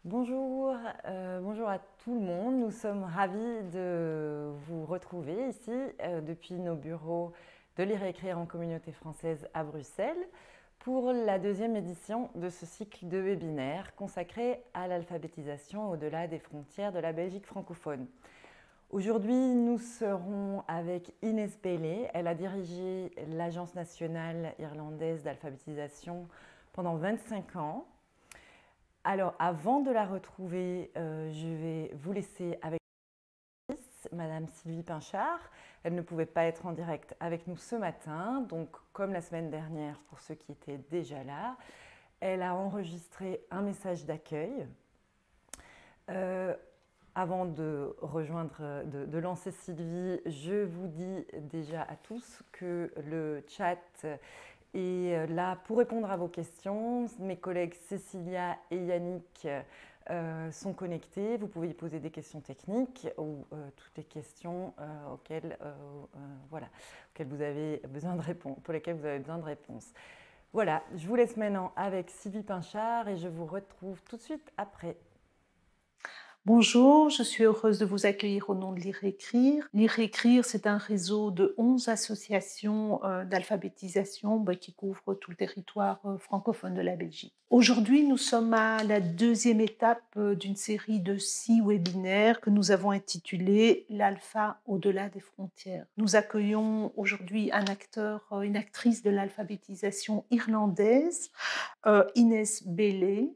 Bonjour, bonjour à tout le monde. Nous sommes ravis de vous retrouver ici depuis nos bureaux de Lire et Écrire en Communauté française à Bruxelles pour la deuxième édition de ce cycle de webinaires consacré à l'alphabétisation au-delà des frontières de la Belgique francophone. Aujourd'hui, nous serons avec Inès Bailey. Elle a dirigé l'Agence nationale irlandaise d'alphabétisation pendant 25 ans. Alors, avant de la retrouver, je vais vous laisser avec Madame Sylvie Pinchard. Elle ne pouvait pas être en direct avec nous ce matin, donc comme la semaine dernière, pour ceux qui étaient déjà là, elle a enregistré un message d'accueil. Avant de de lancer Sylvie, je vous dis déjà à tous que le chat est là pour répondre à vos questions. Mes collègues Cécilia et Yannick sont connectés. Vous pouvez y poser des questions techniques ou toutes les questions auxquelles vous avez besoin de réponse, pour lesquelles vous avez besoin de réponses. Voilà, je vous laisse maintenant avec Sylvie Pinchard et je vous retrouve tout de suite après. Bonjour, je suis heureuse de vous accueillir au nom de Lire et Écrire. Lire et Écrire, c'est un réseau de 11 associations d'alphabétisation qui couvrent tout le territoire francophone de la Belgique. Aujourd'hui, nous sommes à la deuxième étape d'une série de 6 webinaires que nous avons intitulés L'alpha au-delà des frontières. Nous accueillons aujourd'hui un acteur, une actrice de l'alphabétisation irlandaise, Inès Bailey,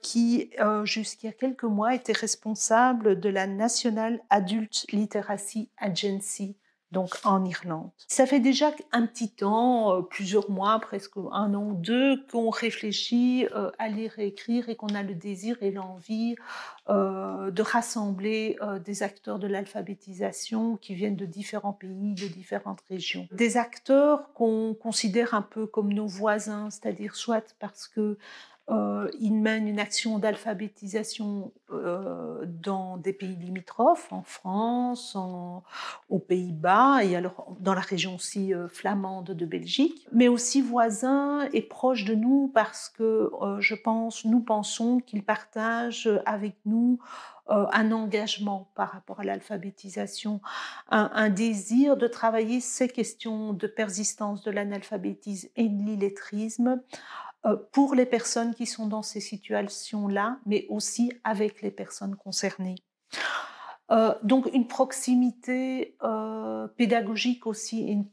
qui, jusqu'il y a quelques mois, était responsable de la National Adult Literacy Agency, donc en Irlande. Ça fait déjà un petit temps, plusieurs mois, presque un an ou deux, qu'on réfléchit à lire et écrire et qu'on a le désir et l'envie de rassembler des acteurs de l'alphabétisation qui viennent de différents pays, de différentes régions. Des acteurs qu'on considère un peu comme nos voisins, c'est-à-dire soit parce que ils mènent une action d'alphabétisation dans des pays limitrophes, en France, aux Pays-Bas et alors dans la région aussi flamande de Belgique, mais aussi voisins et proches de nous parce que nous pensons qu'ils partagent avec nous un engagement par rapport à l'alphabétisation, un désir de travailler ces questions de persistance de l'analphabétisme et de l'illettrisme pour les personnes qui sont dans ces situations-là, mais aussi avec les personnes concernées. Donc une proximité pédagogique aussi, une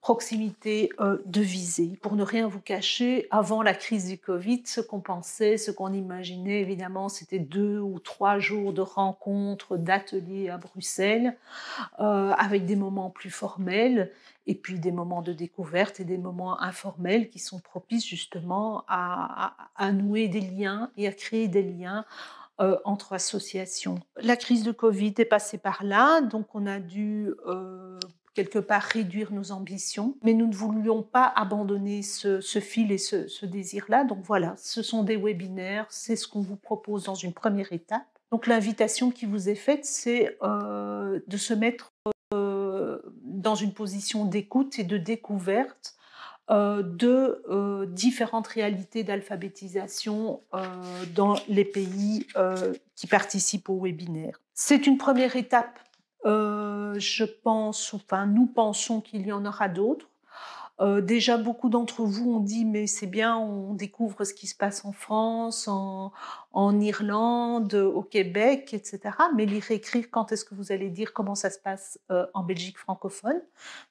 proximité de visée. Pour ne rien vous cacher, avant la crise du Covid, ce qu'on pensait, ce qu'on imaginait, évidemment, c'était 2 ou 3 jours de rencontres, d'ateliers à Bruxelles, avec des moments plus formels, et puis des moments de découverte et des moments informels qui sont propices justement à nouer des liens et à créer des liens entre associations. La crise de Covid est passée par là, donc on a dû quelque part réduire nos ambitions, mais nous ne voulions pas abandonner ce fil et ce désir-là. Donc voilà, ce sont des webinaires, c'est ce qu'on vous propose dans une première étape. Donc l'invitation qui vous est faite, c'est de se mettre dans une position d'écoute et de découverte de différentes réalités d'alphabétisation dans les pays qui participent au webinaire. C'est une première étape. Nous pensons qu'il y en aura d'autres. Déjà, beaucoup d'entre vous ont dit mais c'est bien, on découvre ce qui se passe en France, en Irlande, au Québec, etc. Mais lire et écrire, quand est-ce que vous allez dire comment ça se passe en Belgique francophone?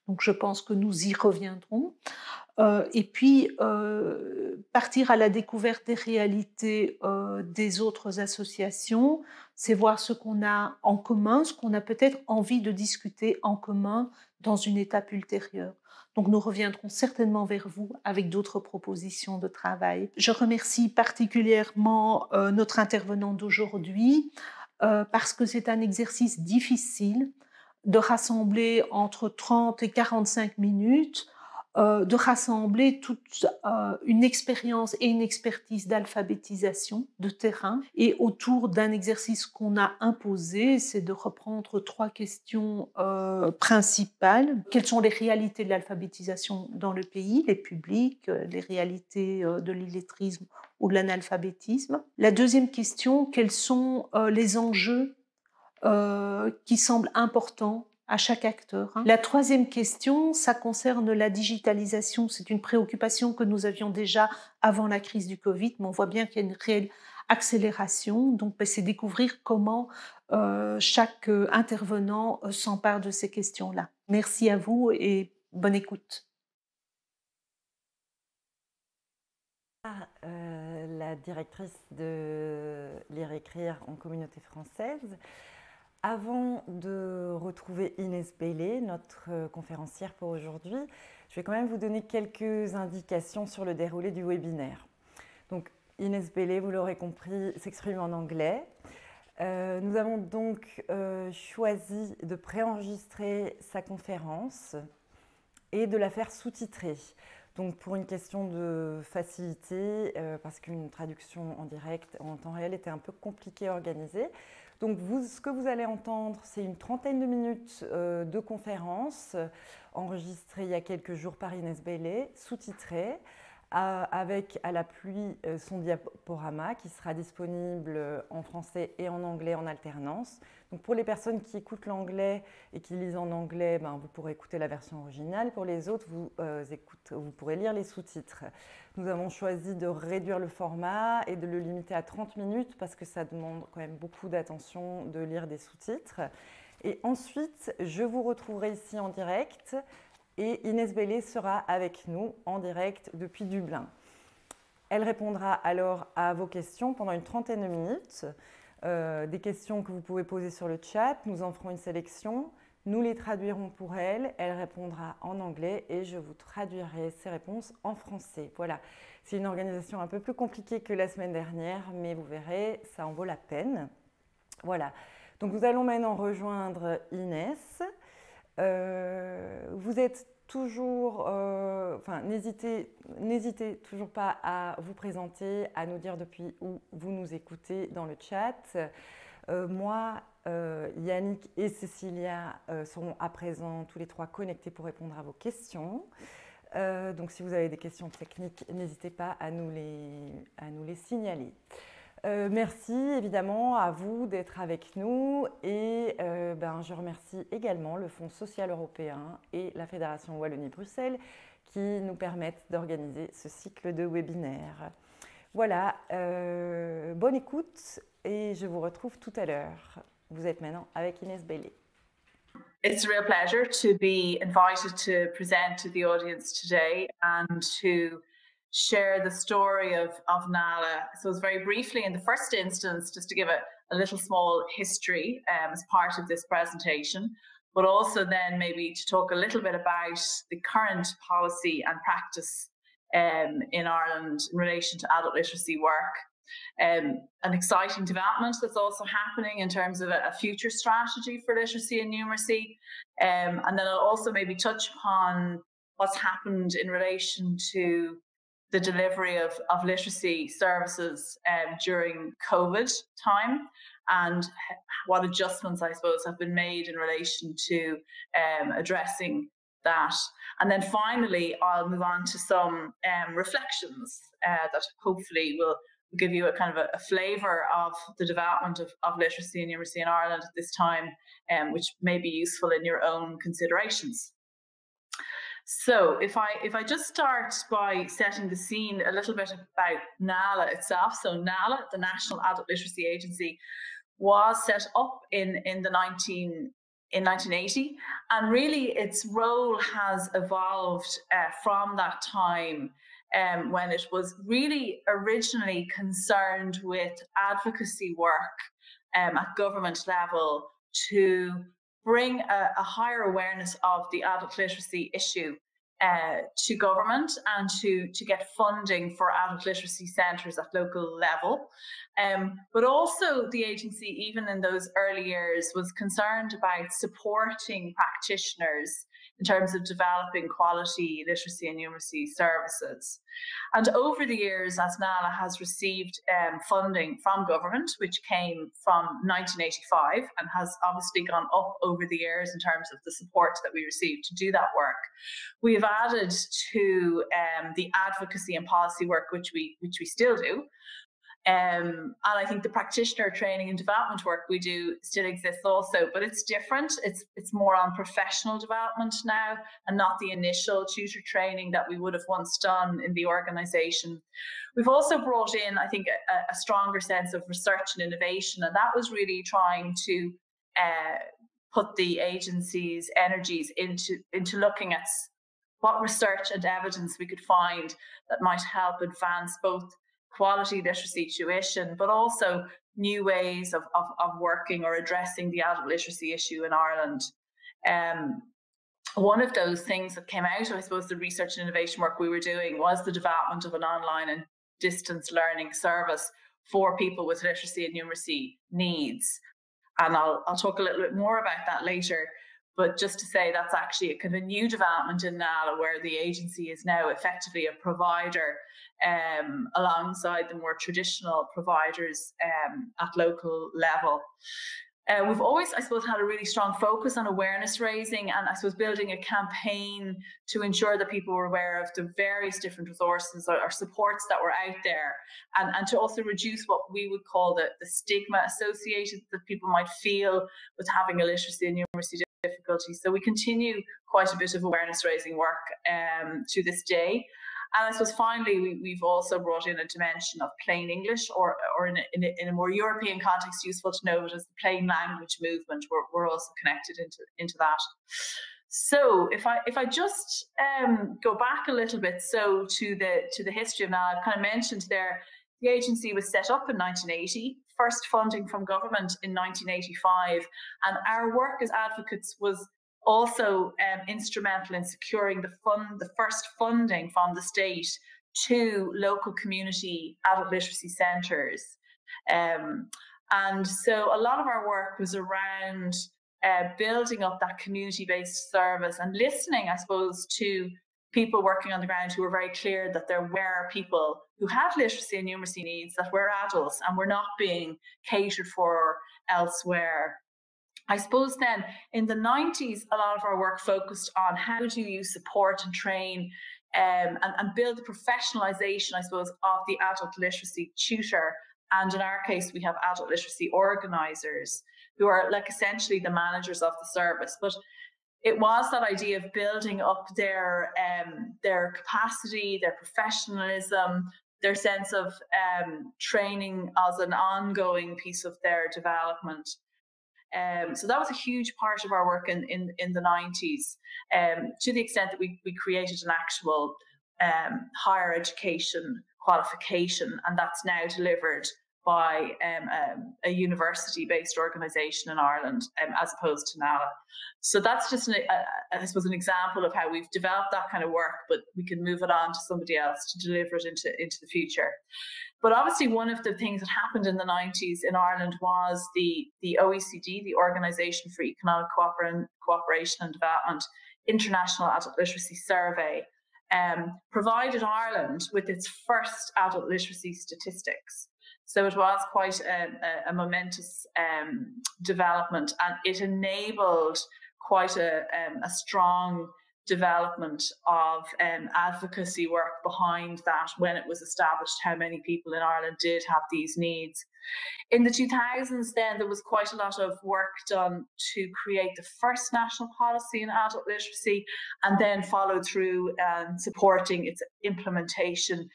Donc je pense que nous y reviendrons. Et puis partir à la découverte des réalités des autres associations, c'est voir ce qu'on a en commun, ce qu'on a peut-être envie de discuter en commun dans une étape ultérieure. Donc nous reviendrons certainement vers vous avec d'autres propositions de travail. Je remercie particulièrement notre intervenant d'aujourd'hui parce que c'est un exercice difficile de rassembler entre 30 et 45 minutes de rassembler toute une expérience et une expertise d'alphabétisation de terrain et autour d'un exercice qu'on a imposé, c'est de reprendre 3 questions principales. Quelles sont les réalités de l'alphabétisation dans le pays, les publics, les réalités de l'illettrisme ou de l'analphabétisme. La deuxième question, quels sont les enjeux qui semblent importants à chaque acteur. La troisième question, ça concerne la digitalisation. C'est une préoccupation que nous avions déjà avant la crise du Covid, mais on voit bien qu'il y a une réelle accélération. Donc, c'est découvrir comment chaque intervenant s'empare de ces questions-là. Merci à vous et bonne écoute. La directrice de Lire Écrire en communauté française. Avant de retrouver Inès Bellé, notre conférencière pour aujourd'hui, je vais quand même vous donner quelques indications sur le déroulé du webinaire. Donc, Inès Bellé, vous l'aurez compris, s'exprime en anglais. Nous avons donc choisi de préenregistrer sa conférence et de la faire sous-titrer. Donc pour une question de facilité, parce qu'une traduction en direct, en temps réel, était un peu compliquée à organiser. Donc ce que vous allez entendre, c'est une trentaine de minutes de conférence enregistrée il y a quelques jours par Inès Bellé, sous-titrée, avec à l'appui son diaporama qui sera disponible en français et en anglais en alternance. Donc pour les personnes qui écoutent l'anglais et qui lisent en anglais, vous pourrez écouter la version originale. Pour les autres, vous pourrez lire les sous-titres. Nous avons choisi de réduire le format et de le limiter à 30 minutes parce que ça demande quand même beaucoup d'attention de lire des sous-titres. Et ensuite, je vous retrouverai ici en direct et Inès Bellé sera avec nous en direct depuis Dublin. Elle répondra alors à vos questions pendant une trentaine de minutes. Des questions que vous pouvez poser sur le chat, nous en ferons une sélection, nous les traduirons pour elle, elle répondra en anglais et je vous traduirai ses réponses en français. Voilà, c'est une organisation un peu plus compliquée que la semaine dernière, mais vous verrez, ça en vaut la peine. Voilà, donc nous allons maintenant rejoindre Inès. Vous êtes toujours, n'hésitez toujours pas à vous présenter, à nous dire depuis où vous nous écoutez dans le chat. Moi, Yannick et Cécilia seront à présent tous les trois connectés pour répondre à vos questions. Donc si vous avez des questions techniques, n'hésitez pas à nous les signaler. Merci évidemment à vous d'être avec nous et je remercie également le Fonds social européen et la Fédération Wallonie-Bruxelles qui nous permettent d'organiser ce cycle de webinaires. Voilà, bonne écoute et je vous retrouve tout à l'heure. Vous êtes maintenant avec Inès Bellé. It's a real pleasure to be invited to present to the audience today and to share the story of Nala. So very briefly, in the first instance, just to give a little small history as part of this presentation, but also then maybe to talk a little bit about the current policy and practice in Ireland in relation to adult literacy work. An exciting development that's also happening in terms of a future strategy for literacy and numeracy. And then I'll also maybe touch upon what's happened in relation to the delivery of literacy services during COVID time and what adjustments, I suppose, have been made in relation to addressing that. And then finally, I'll move on to some reflections that hopefully will give you a kind of a flavour of the development of literacy and numeracy in Ireland at this time, which may be useful in your own considerations. So if I just start by setting the scene a little bit about NALA itself. So NALA, the National Adult Literacy Agency, was set up in 1980, and really its role has evolved from that time when it was really originally concerned with advocacy work at government level to bring a higher awareness of the adult literacy issue to government and to get funding for adult literacy centres at local level. But also the agency, even in those early years, was concerned about supporting practitioners in terms of developing quality literacy and numeracy services. And over the years, as NALA has received funding from government, which came from 1985 and has obviously gone up over the years in terms of the support that we received to do that work, we have added to the advocacy and policy work, which we still do. And I think the practitioner training and development work we do still exists also, but it's different. It's more on professional development now, and not the initial tutor training that we would have once done in the organisation. We've also brought in, I think, a stronger sense of research and innovation, and that was really trying to put the agency's energies into looking at what research and evidence we could find that might help advance both quality literacy tuition, but also new ways of working or addressing the adult literacy issue in Ireland. One of those things that came out of, I suppose, the research and innovation work we were doing was the development of an online and distance learning service for people with literacy and numeracy needs. And I'll talk a little bit more about that later. But just to say, that's actually a kind of a new development in NALA, where the agency is now effectively a provider alongside the more traditional providers at local level. We've always, I suppose, had a really strong focus on awareness raising, and I suppose building a campaign to ensure that people were aware of the various different resources or supports that were out there, and to also reduce what we would call the stigma associated that people might feel with having a literacy and numeracy difficulty. So we continue quite a bit of awareness raising work to this day. And I suppose finally, we've also brought in a dimension of plain English, or in a more European context, useful to know it as the plain language movement. We're also connected into that. So if I just go back a little bit, so to the history of NALA, I've kind of mentioned there, the agency was set up in 1980, first funding from government in 1985, and our work as advocates was also instrumental in securing the first funding from the state to local community adult literacy centres. And so a lot of our work was around building up that community-based service and listening, I suppose, to people working on the ground who were very clear that there were people who had literacy and numeracy needs that were adults and were not being catered for elsewhere. I suppose then in the 90s, a lot of our work focused on how do you support and train and build the professionalisation, I suppose, of the adult literacy tutor. And in our case, we have adult literacy organisers who are like essentially the managers of the service. But it was that idea of building up their capacity, their professionalism, their sense of training as an ongoing piece of their development. So that was a huge part of our work in the 90s, to the extent that we created an actual higher education qualification, and that's now delivered by a university-based organisation in Ireland, as opposed to NALA. So that's just, I suppose, an example of how we've developed that kind of work, but we can move it on to somebody else to deliver it into the future. But obviously, one of the things that happened in the 90s in Ireland was the OECD, the Organisation for Economic Cooperation and Development, International Adult Literacy Survey, provided Ireland with its first adult literacy statistics. So it was quite a momentous development, and it enabled quite a strong development of advocacy work behind that when it was established how many people in Ireland did have these needs. In the 2000s then, there was quite a lot of work done to create the first national policy in adult literacy, and then followed through supporting its implementation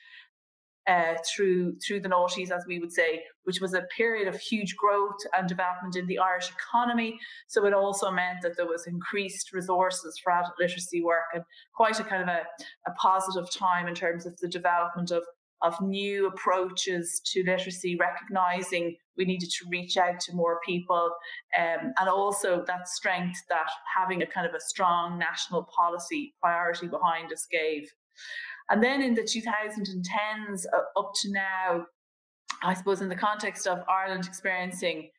through the noughties, as we would say, which was a period of huge growth and development in the Irish economy. So it also meant that there was increased resources for adult literacy work, and quite a kind of a positive time in terms of the development of new approaches to literacy, recognising we needed to reach out to more people, and also that strength that having a kind of a strong national policy priority behind us gave. And then in the 2010s up to now, I suppose in the context of Ireland experiencing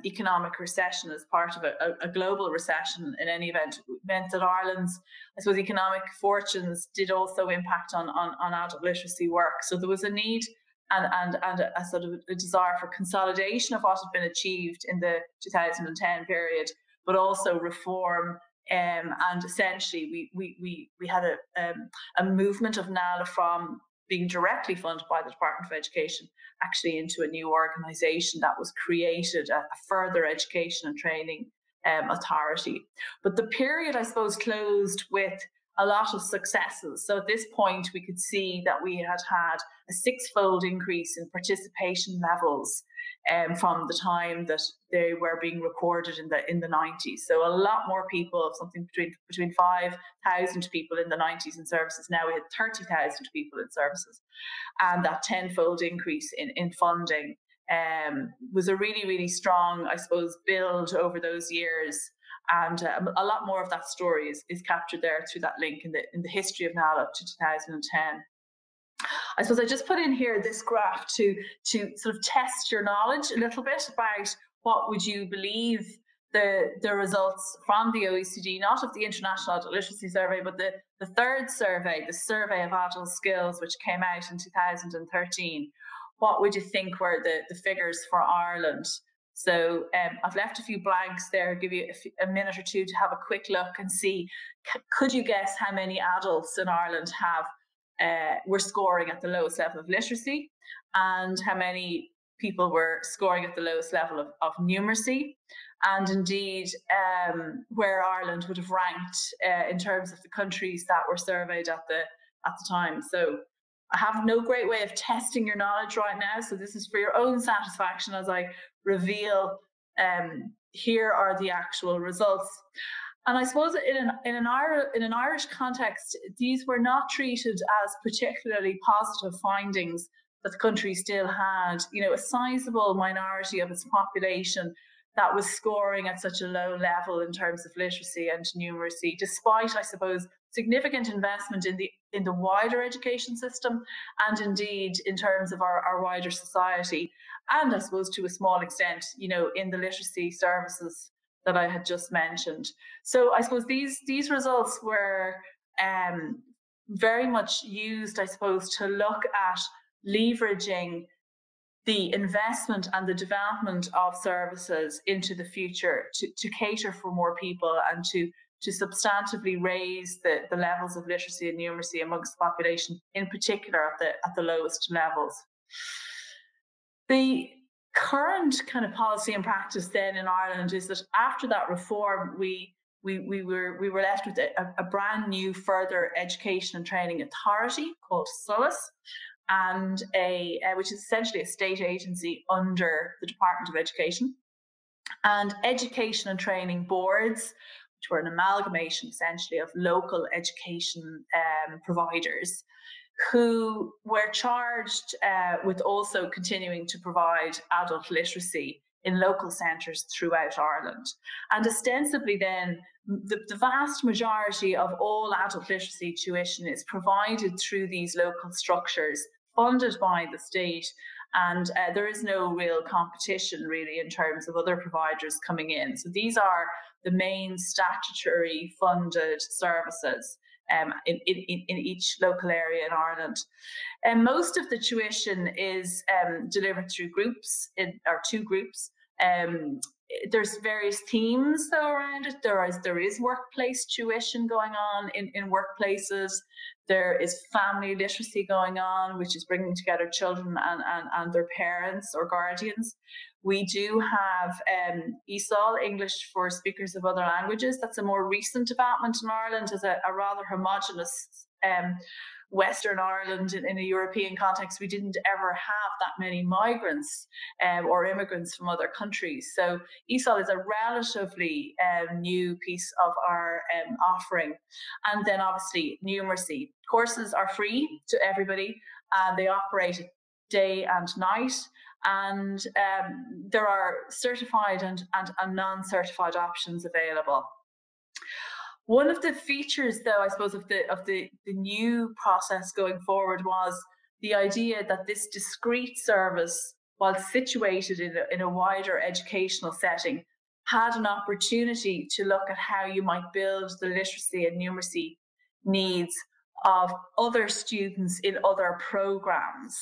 economic recession as part of a global recession in any event, meant that Ireland's, I suppose, economic fortunes did also impact on adult literacy work. So there was a need and a sort of a desire for consolidation of what had been achieved in the 2010 period, but also reform and essentially we had a movement of NALA from being directly funded by the Department of Education actually into a new organisation that was created, a further education and training authority. But the period, I suppose, closed with a lot of successes. So at this point, we could see that we had a six-fold increase in participation levels from the time that they were being recorded in the 90s. So a lot more people, something between 5,000 people in the 90s in services. Now we had 30,000 people in services, and that tenfold increase in funding was a really, really strong, I suppose, build over those years. And a lot more of that story is captured there through that link in the history of NALA up to 2010. I suppose I just put in here this graph to sort of test your knowledge a little bit about what would you believe the results from the OECD, not of the International Adult Literacy Survey, but the third survey, the Survey of Adult Skills, which came out in 2013. What would you think were the figures for Ireland? So I've left a few blanks there, give you a minute or two to have a quick look and see, could you guess how many adults in Ireland were scoring at the lowest level of literacy, and how many people were scoring at the lowest level of numeracy, and indeed where Ireland would have ranked in terms of the countries that were surveyed at the time. So I have no great way of testing your knowledge right now, so this is for your own satisfaction as I reveal here are the actual results. And I suppose in an Irish context, these were not treated as particularly positive findings that the country still had, a sizable minority of its population that was scoring at such a low level in terms of literacy and numeracy, despite, I suppose, significant investment in the wider education system, and indeed in terms of our wider society, and I suppose to a small extent, in the literacy services that I had just mentioned. So I suppose these results were very much used, I suppose, to look at leveraging the investment and the development of services into the future to cater for more people and to substantively raise the levels of literacy and numeracy amongst the population, in particular at the lowest levels. The current kind of policy and practice then in Ireland is that after that reform, we were left with a brand new further education and training authority called SOLAS, and which is essentially a state agency under the Department of Education, and education and training boards, which were an amalgamation essentially of local education providers, who were charged with also continuing to provide adult literacy in local centres throughout Ireland. And ostensibly then, the vast majority of all adult literacy tuition is provided through these local structures funded by the state, and there is no real competition really in terms of other providers coming in. So these are the main statutory funded services in each local area in Ireland. And most of the tuition is delivered through groups, or two groups. There's various themes though around it. There is workplace tuition going on in workplaces. There is family literacy going on, which is bringing together children and their parents or guardians. We do have ESOL, English for Speakers of Other Languages. That's a more recent development in Ireland as a rather homogenous Western Ireland in a European context. We didn't ever have that many migrants or immigrants from other countries. So ESOL is a relatively new piece of our offering. And then obviously numeracy. Courses are free to everybody, and they operate day and night. And there are certified and non-certified options available. One of the features, though, I suppose, of the new process going forward was the idea that this discrete service, while situated in a wider educational setting, had an opportunity to look at how you might build the literacy and numeracy needs of other students in other programs.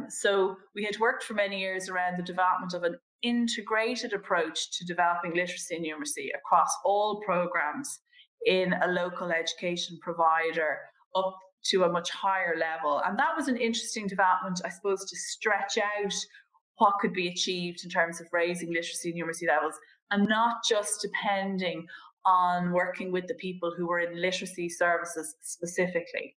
So we had worked for many years around the development of an integrated approach to developing literacy and numeracy across all programs in a local education provider up to a much higher level. And that was an interesting development, I suppose, to stretch out what could be achieved in terms of raising literacy and numeracy levels, and not just depending on working with the people who were in literacy services specifically.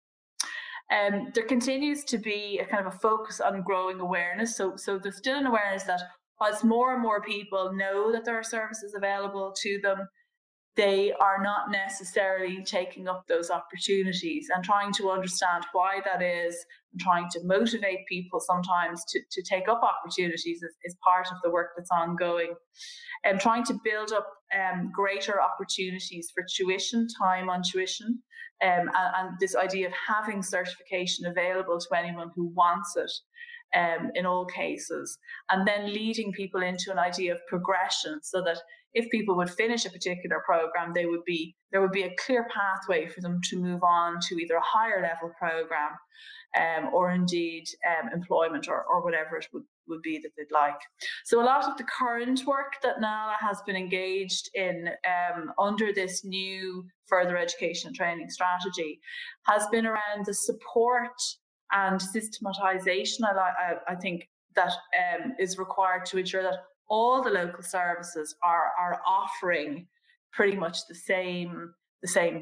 There continues to be a kind of a focus on growing awareness. So there's still an awareness that as more and more people know that there are services available to them, they are not necessarily taking up those opportunities, and trying to understand why that is, and trying to motivate people sometimes to take up opportunities is part of the work that's ongoing. And trying to build up greater opportunities for tuition, time on tuition, and this idea of having certification available to anyone who wants it. In all cases, and then leading people into an idea of progression, so that if people would finish a particular program, there would be a clear pathway for them to move on to either a higher level program, or indeed employment, or whatever it would be that they'd like. So a lot of the current work that NALA has been engaged in under this new further education and training strategy has been around the support and systematization, I think, that is required to ensure that all the local services are offering pretty much the same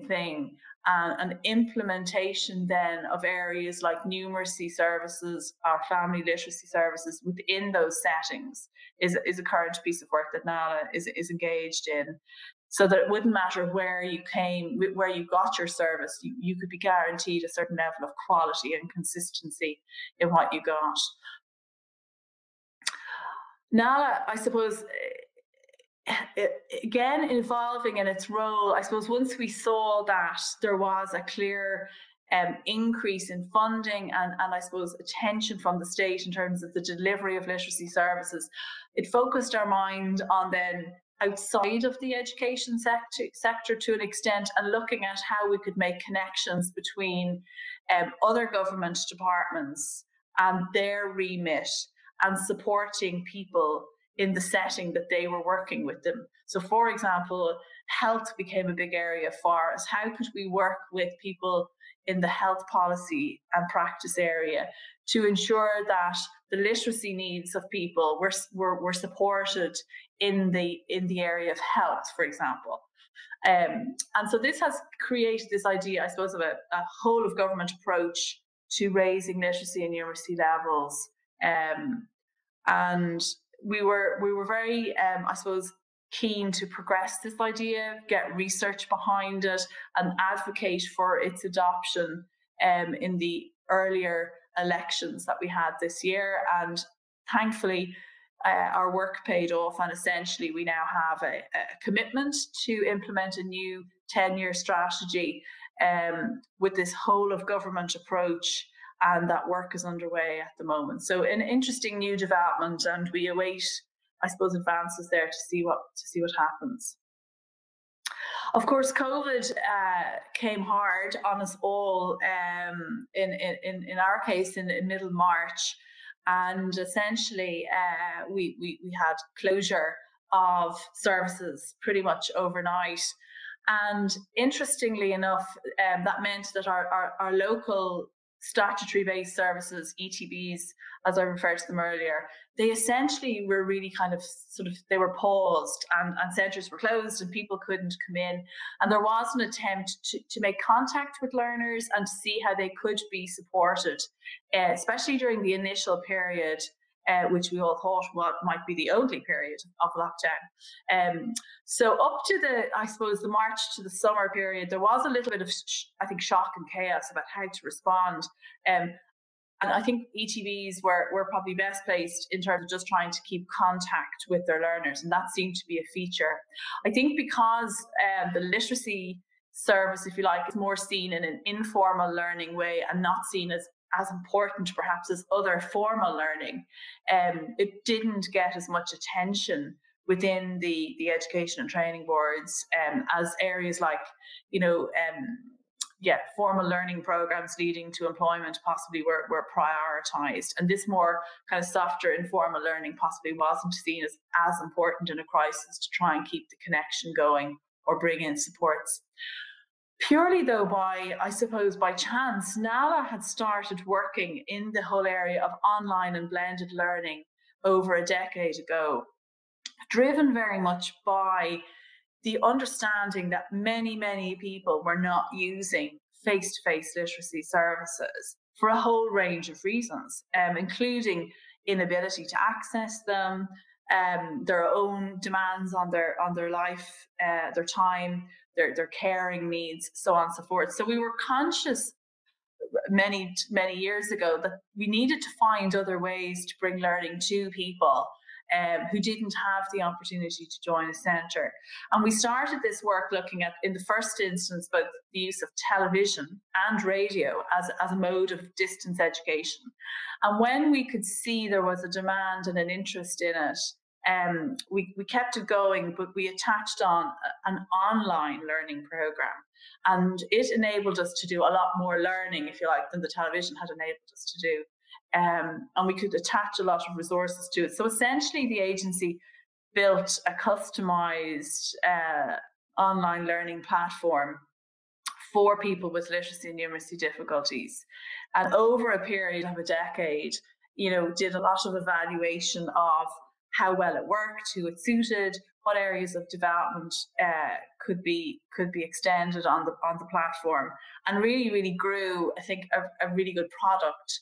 thing. An implementation then of areas like numeracy services or family literacy services within those settings is a current piece of work that NALA is engaged in, so that it wouldn't matter where you got your service, you could be guaranteed a certain level of quality and consistency in what you got. NALA, I suppose, again, evolving in its role, I suppose once we saw that there was a clear increase in funding and I suppose attention from the state in terms of the delivery of literacy services, it focused our mind on then outside of the education sector to an extent, and looking at how we could make connections between other government departments and their remit, and supporting people in the setting that they were working with them. So for example, health became a big area for us. How could we work with people in the health policy and practice area to ensure that the literacy needs of people were supported in the area of health, for example. And so this has created this idea, I suppose, of a whole of government approach to raising literacy and numeracy levels. And we were very, I suppose, keen to progress this idea, get research behind it, and advocate for its adoption in the earlier elections that we had this year. And thankfully, our work paid off, and essentially we now have a commitment to implement a new 10-year strategy with this whole of government approach, and that work is underway at the moment. So an interesting new development, and we await, I suppose, advances there to see what happens. Of course, COVID came hard on us all. In our case, in middle March, and essentially we had closure of services pretty much overnight. And interestingly enough, that meant that our local statutory-based services, ETBs, as I referred to them earlier, they essentially were really kind of they were paused, and centres were closed and people couldn't come in. And there was an attempt to make contact with learners and to see how they could be supported, especially during the initial period, which we all thought might be the only period of lockdown. So up to the March to the summer period, there was a little bit of, I think, shock and chaos about how to respond. And I think ETBs were probably best placed in terms of just trying to keep contact with their learners, and that seemed to be a feature. I think because the literacy service, if you like, is more seen in an informal learning way and not seen as important perhaps as other formal learning, it didn't get as much attention within the education and training boards as areas like, formal learning programs leading to employment possibly were prioritized. And this more kind of softer informal learning possibly wasn't seen as important in a crisis to try and keep the connection going or bring in supports. Purely though I suppose by chance, NALA had started working in the whole area of online and blended learning over a decade ago, driven very much by the understanding that many, many people were not using face-to-face literacy services for a whole range of reasons, including inability to access them, their own demands on their life, their time, their caring needs, so on and so forth. So we were conscious many years ago that we needed to find other ways to bring learning to people who didn't have the opportunity to join a centre. And we started this work looking at, in the first instance, both the use of television and radio as a mode of distance education. And when we could see there was a demand and an interest in it, we kept it going, but we attached on an online learning program. And it enabled us to do a lot more learning, if you like, than the television had enabled us to do. And we could attach a lot of resources to it. So essentially, the agency built a customized online learning platform for people with literacy and numeracy difficulties. And over a period of a decade, did a lot of evaluation of how well it worked, who it suited, what areas of development could be extended on the platform, and really grew, I think, a really good product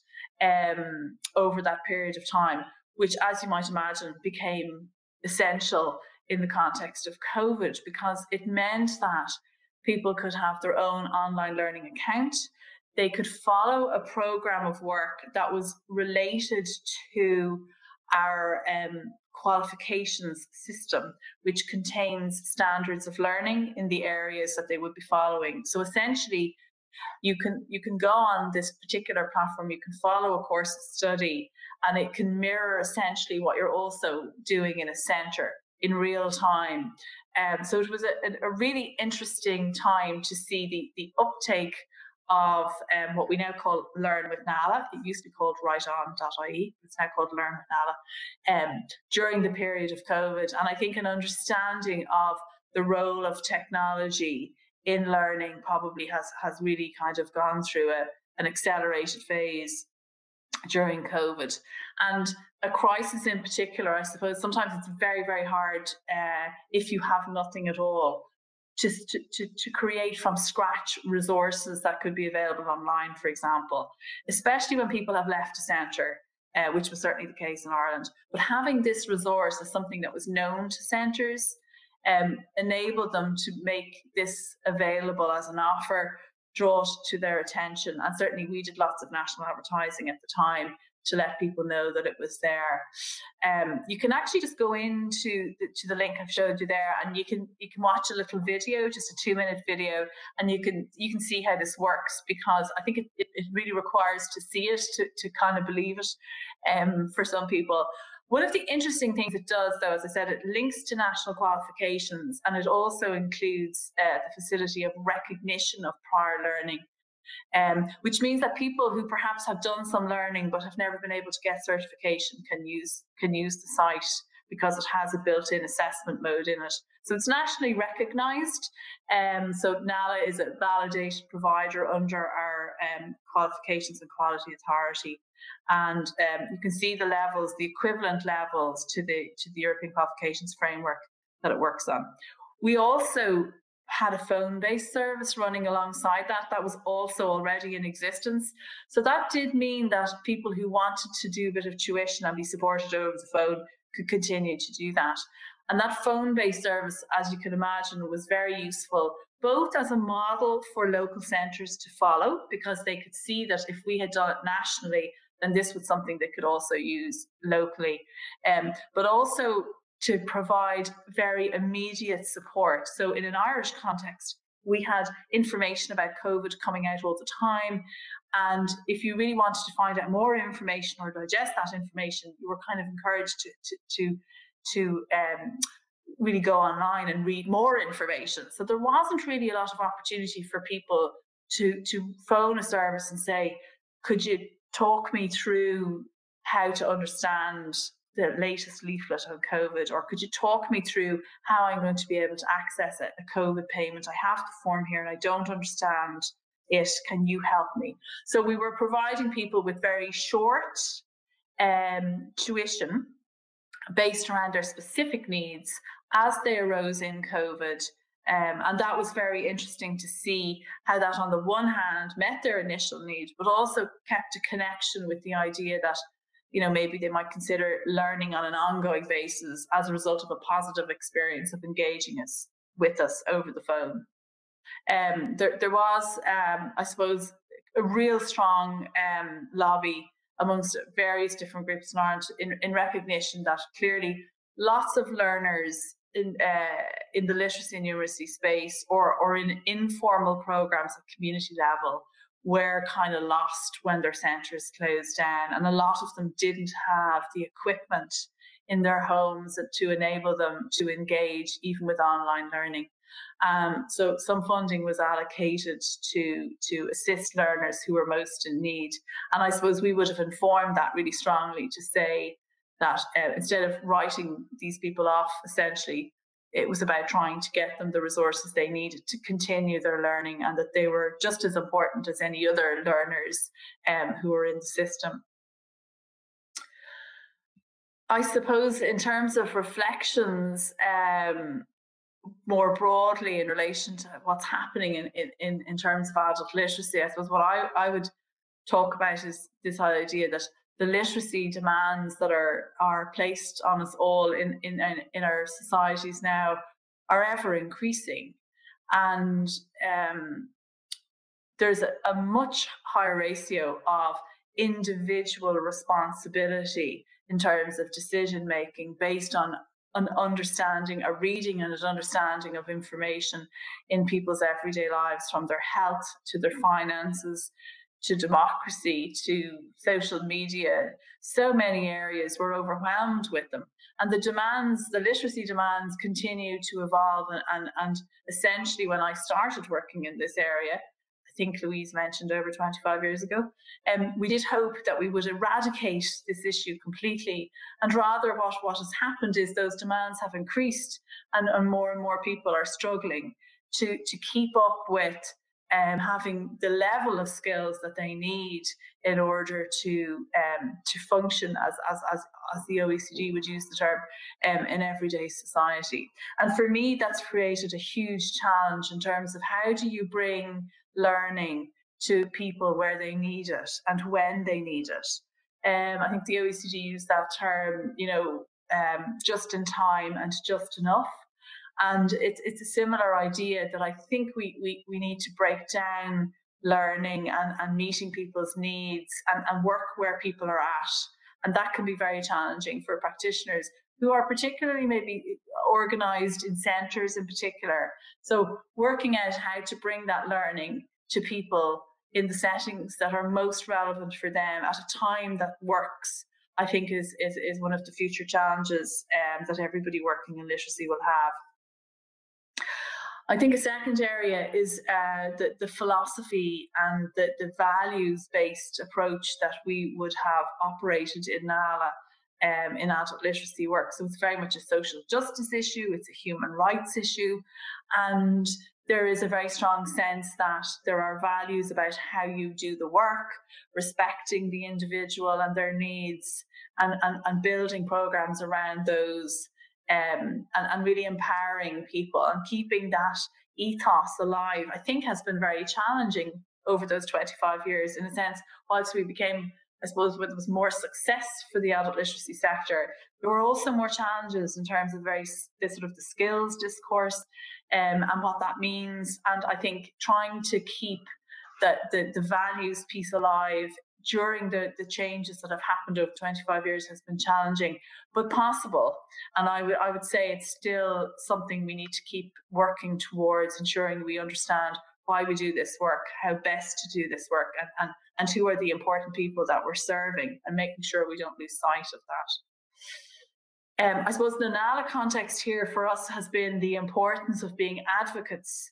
over that period of time, which, as you might imagine, became essential in the context of COVID, because it meant that people could have their own online learning account. They could follow a program of work that was related to our qualifications system, which contains standards of learning in the areas that they would be following. So essentially, you can go on this particular platform, you can follow a course of study, and it can mirror essentially what you're also doing in a centre in real time. So it was a really interesting time to see the uptake of what we now call Learn with NALA. It used to be called WriteOn.ie. It's now called Learn with NALA, during the period of COVID. And I think an understanding of the role of technology in learning probably has really kind of gone through an accelerated phase during COVID. And a crisis in particular, I suppose sometimes it's very, very hard if you have nothing at all, just to create from scratch resources that could be available online, for example, especially when people have left a centre, which was certainly the case in Ireland. But having this resource as something that was known to centres enabled them to make this available as an offer, draw it to their attention. And certainly we did lots of national advertising at the time to let people know that it was there. You can actually just go into the link I've showed you there, and you can watch a little video, just a 2-minute video, and you can see how this works, because I think it really requires to see it to kind of believe it for some people. One of the interesting things it does, though, as I said, it links to national qualifications, and it also includes the facility of recognition of prior learning, which means that people who perhaps have done some learning but have never been able to get certification can use the site, because it has a built-in assessment mode in it. So it's nationally recognised. So NALA is a validated provider under our Qualifications and Quality Authority. And you can see the levels, the equivalent levels to the European Qualifications Framework that it works on. We also had a phone-based service running alongside that was also already in existence. So that did mean that people who wanted to do a bit of tuition and be supported over the phone could continue to do that. And that phone-based service, as you can imagine, was very useful, both as a model for local centres to follow, because they could see that if we had done it nationally, then this was something they could also use locally, but also to provide very immediate support. So in an Irish context, we had information about COVID coming out all the time. And if you really wanted to find out more information or digest that information, you were kind of encouraged to really go online and read more information. So there wasn't really a lot of opportunity for people to phone a service and say, could you talk me through how to understand the latest leaflet on COVID, or could you talk me through how I'm going to be able to access a COVID payment? I have the form here and I don't understand it. Can you help me? So we were providing people with very short tuition based around their specific needs as they arose in COVID. And that was very interesting to see how that on the one hand met their initial need, but also kept a connection with the idea that, you know, maybe they might consider learning on an ongoing basis as a result of a positive experience of engaging with us over the phone. There was, I suppose, a real strong lobby amongst various different groups in Ireland in recognition that clearly lots of learners in the literacy and numeracy space or in informal programs at community level were kind of lost when their centres closed down, and a lot of them didn't have the equipment in their homes to enable them to engage even with online learning. So some funding was allocated to assist learners who were most in need. And I suppose we would have informed that really strongly to say that instead of writing these people off, essentially, it was about trying to get them the resources they needed to continue their learning, and that they were just as important as any other learners who were in the system. I suppose in terms of reflections, more broadly in relation to what's happening in terms of adult literacy, I suppose what I would talk about is this idea that the literacy demands that are placed on us all in our societies now are ever increasing, and there's a much higher ratio of individual responsibility in terms of decision making based on an understanding, a reading and an understanding of information in people's everyday lives, from their health to their finances to democracy to social media. So many areas we're overwhelmed with them, and the demands, the literacy demands, continue to evolve. And essentially, when I started working in this area, I think Louise mentioned over 25 years ago, we did hope that we would eradicate this issue completely. And rather what has happened is those demands have increased, and more people are struggling to keep up with having the level of skills that they need in order to function as the OECD would use the term in everyday society. And for me, that's created a huge challenge in terms of how do you bring learning to people where they need it and when they need it. I think the OECD used that term, just in time and just enough. And it's a similar idea that I think we need to break down learning and meeting people's needs and work where people are at. And that can be very challenging for practitioners who are particularly maybe organised in centres in particular. So working out how to bring that learning to people in the settings that are most relevant for them at a time that works, I think is one of the future challenges that everybody working in literacy will have. I think a second area is the philosophy and the values-based approach that we would have operated in NALA in adult literacy work. So it's very much a social justice issue, it's a human rights issue, and there is a very strong sense that there are values about how you do the work, respecting the individual and their needs, and building programs around those. And really empowering people and keeping that ethos alive, I think has been very challenging over those 25 years. In a sense, whilst we became, I suppose, there was more success for the adult literacy sector, there were also more challenges in terms of the skills discourse and what that means. And I think trying to keep the values piece alive during the changes that have happened over 25 years has been challenging, but possible. And I would say it's still something we need to keep working towards, ensuring we understand why we do this work, how best to do this work, and who are the important people that we're serving, and making sure we don't lose sight of that. I suppose the NALA context here for us has been the importance of being advocates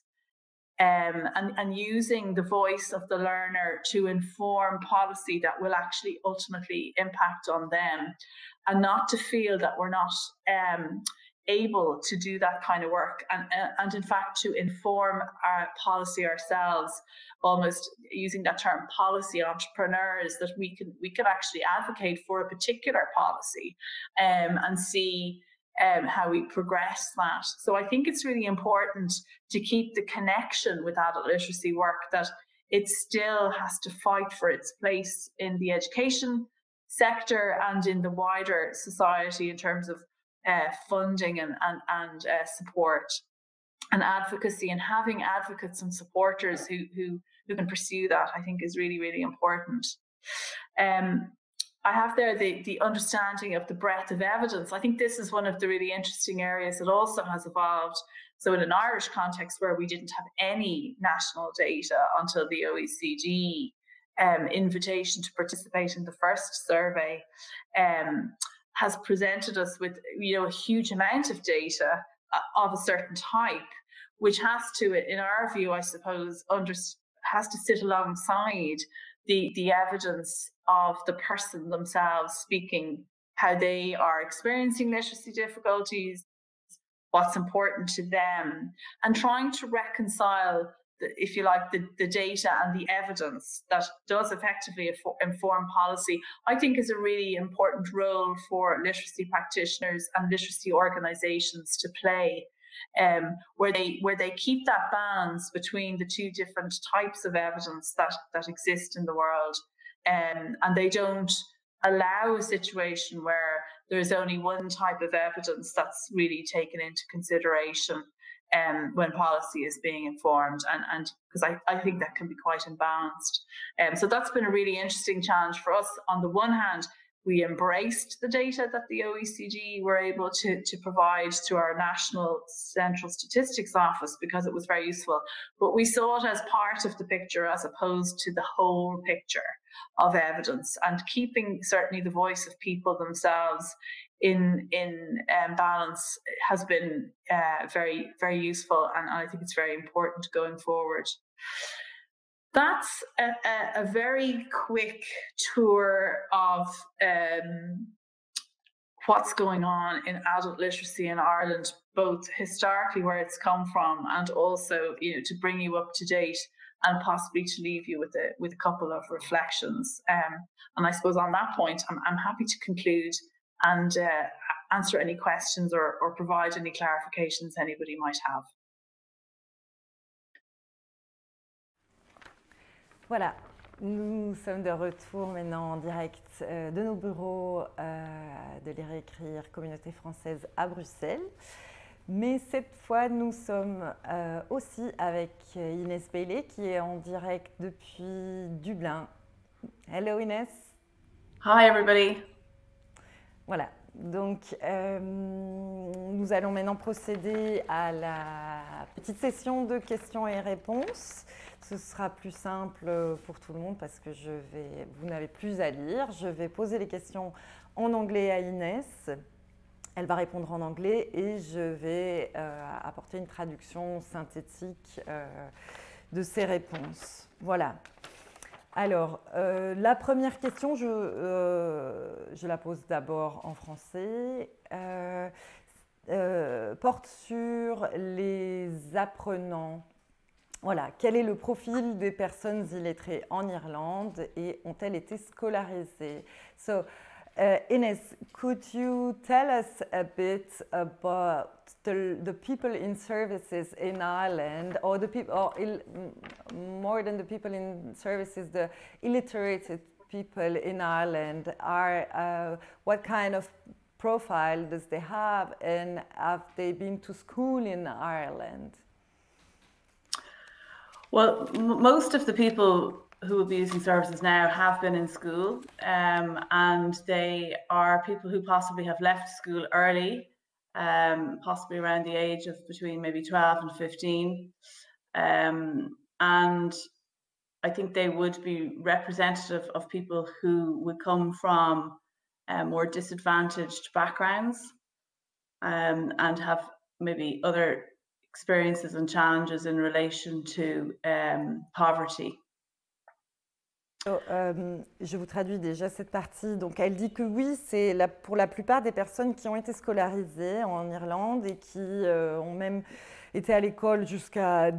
and using the voice of the learner to inform policy that will actually ultimately impact on them, and not to feel that we're not able to do that kind of work, and in fact to inform our policy ourselves, almost using that term policy entrepreneurs, that we can actually advocate for a particular policy and see how we progress that. So I think it's really important to keep the connection with adult literacy work, that it still has to fight for its place in the education sector and in the wider society in terms of funding and support and advocacy, and having advocates and supporters who can pursue that, I think, is really, really important. I have there the understanding of the breadth of evidence. I think this is one of the really interesting areas that also has evolved. So in an Irish context where we didn't have any national data until the OECD invitation to participate in the first survey has presented us with, a huge amount of data of a certain type, which has to, in our view, I suppose, has to sit alongside the evidence of the person themselves speaking, how they are experiencing literacy difficulties, what's important to them, and trying to reconcile, if you like, the data and the evidence that does effectively inform policy, I think is a really important role for literacy practitioners and literacy organisations to play, where they keep that balance between the two different types of evidence that exist in the world, and they don't allow a situation where there's only one type of evidence that's really taken into consideration when policy is being informed, and because I think that can be quite imbalanced. So that's been a really interesting challenge for us. On the one hand, we embraced the data that the OECD were able to provide to our National Central Statistics Office because it was very useful, but we saw it as part of the picture as opposed to the whole picture of evidence, and keeping certainly the voice of people themselves in balance has been very, very useful, and I think it's very important going forward. That's a very quick tour of what's going on in adult literacy in Ireland, both historically where it's come from, and also to bring you up to date and possibly to leave you with a couple of reflections. And I suppose on that point, I'm happy to conclude and answer any questions or provide any clarifications anybody might have. Voilà, nous sommes de retour maintenant en direct de nos bureaux de Lire et Écrire Communauté Française à Bruxelles. Mais cette fois, nous sommes aussi avec Inès Bailey qui est en direct depuis Dublin. Hello Inès. Hi everybody. Voilà, donc nous allons maintenant procéder à la petite session de questions et réponses. Ce sera plus simple pour tout le monde parce que vous n'avez plus à lire. Je vais poser les questions en anglais à Inès. Elle va répondre en anglais et je vais apporter une traduction synthétique de ses réponses. Voilà. Alors, la première question, je la pose d'abord en français, porte sur les apprenants. Voilà, quel est le profil des personnes illettrées en Irlande et ont-elles été scolarisées? So, Ines, could you tell us a bit about the people in services in Ireland, or the people, or more than the people in services, the illiterate people in Ireland? What kind of profile does they have, and have they been to school in Ireland? Well, most of the people who will be using services now have been in school, and they are people who possibly have left school early, possibly around the age of between maybe 12 and 15. And I think they would be representative of people who would come from more disadvantaged backgrounds, and have maybe other experiences and challenges in relation to poverty. Je vous traduis déjà cette partie. Donc, elle dit que oui, c'est pour la plupart des personnes qui ont été scolarisées en Irlande et qui ont même été à l'école jusqu'à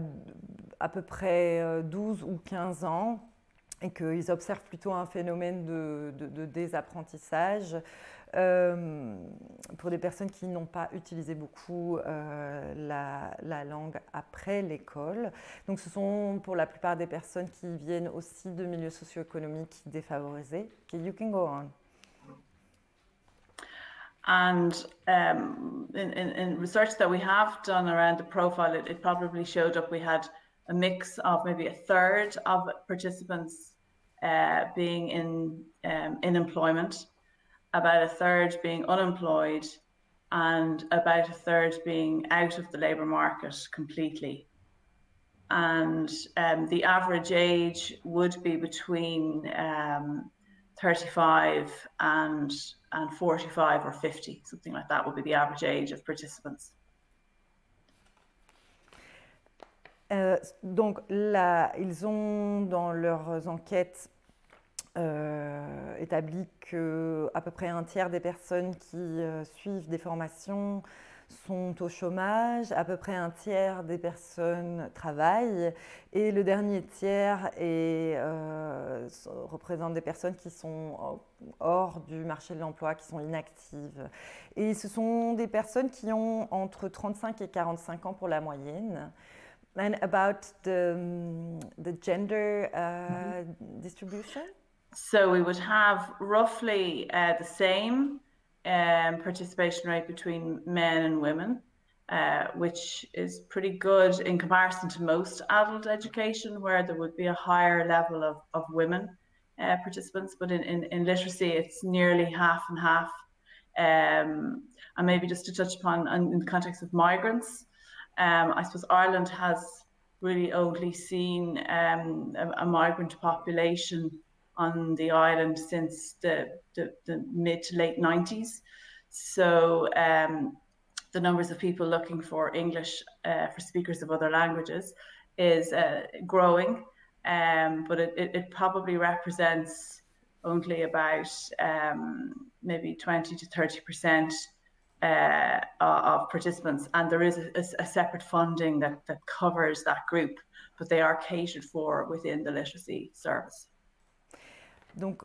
à peu près 12 ou 15 ans et qu'ils observent plutôt un phénomène de désapprentissage. Pour des personnes qui n'ont pas utilisé beaucoup la langue après l'école. Donc ce sont pour la plupart des personnes qui viennent aussi de milieux socio-économiques défavorisés. Okay, you can go on. And in research that we have done around the profile, it probably showed up we had a mix of maybe a third of participants being in employment, about a third being unemployed, and about a third being out of the labour market completely. And the average age would be between 35 and 45 or 50, something like that would be the average age of participants. Donc là, ils ont dans leurs enquêtes établi qu'à peu près un tiers des personnes qui suivent des formations sont au chômage, à peu près un tiers des personnes travaillent et le dernier tiers représente des personnes qui sont hors du marché de l'emploi, qui sont inactives. Et ce sont des personnes qui ont entre 35 et 45 ans pour la moyenne. And about the gender distribution? So we would have roughly the same participation rate between men and women, which is pretty good in comparison to most adult education, where there would be a higher level of women participants. But in literacy, it's nearly half and half. And maybe just to touch upon in the context of migrants, I suppose Ireland has really only seen a migrant population on the island since the mid to late 90s. So the numbers of people looking for English for speakers of other languages is growing, but it probably represents only about maybe 20 to 30% of participants, and there is a separate funding that covers that group, but they are catered for within the literacy service. Donc,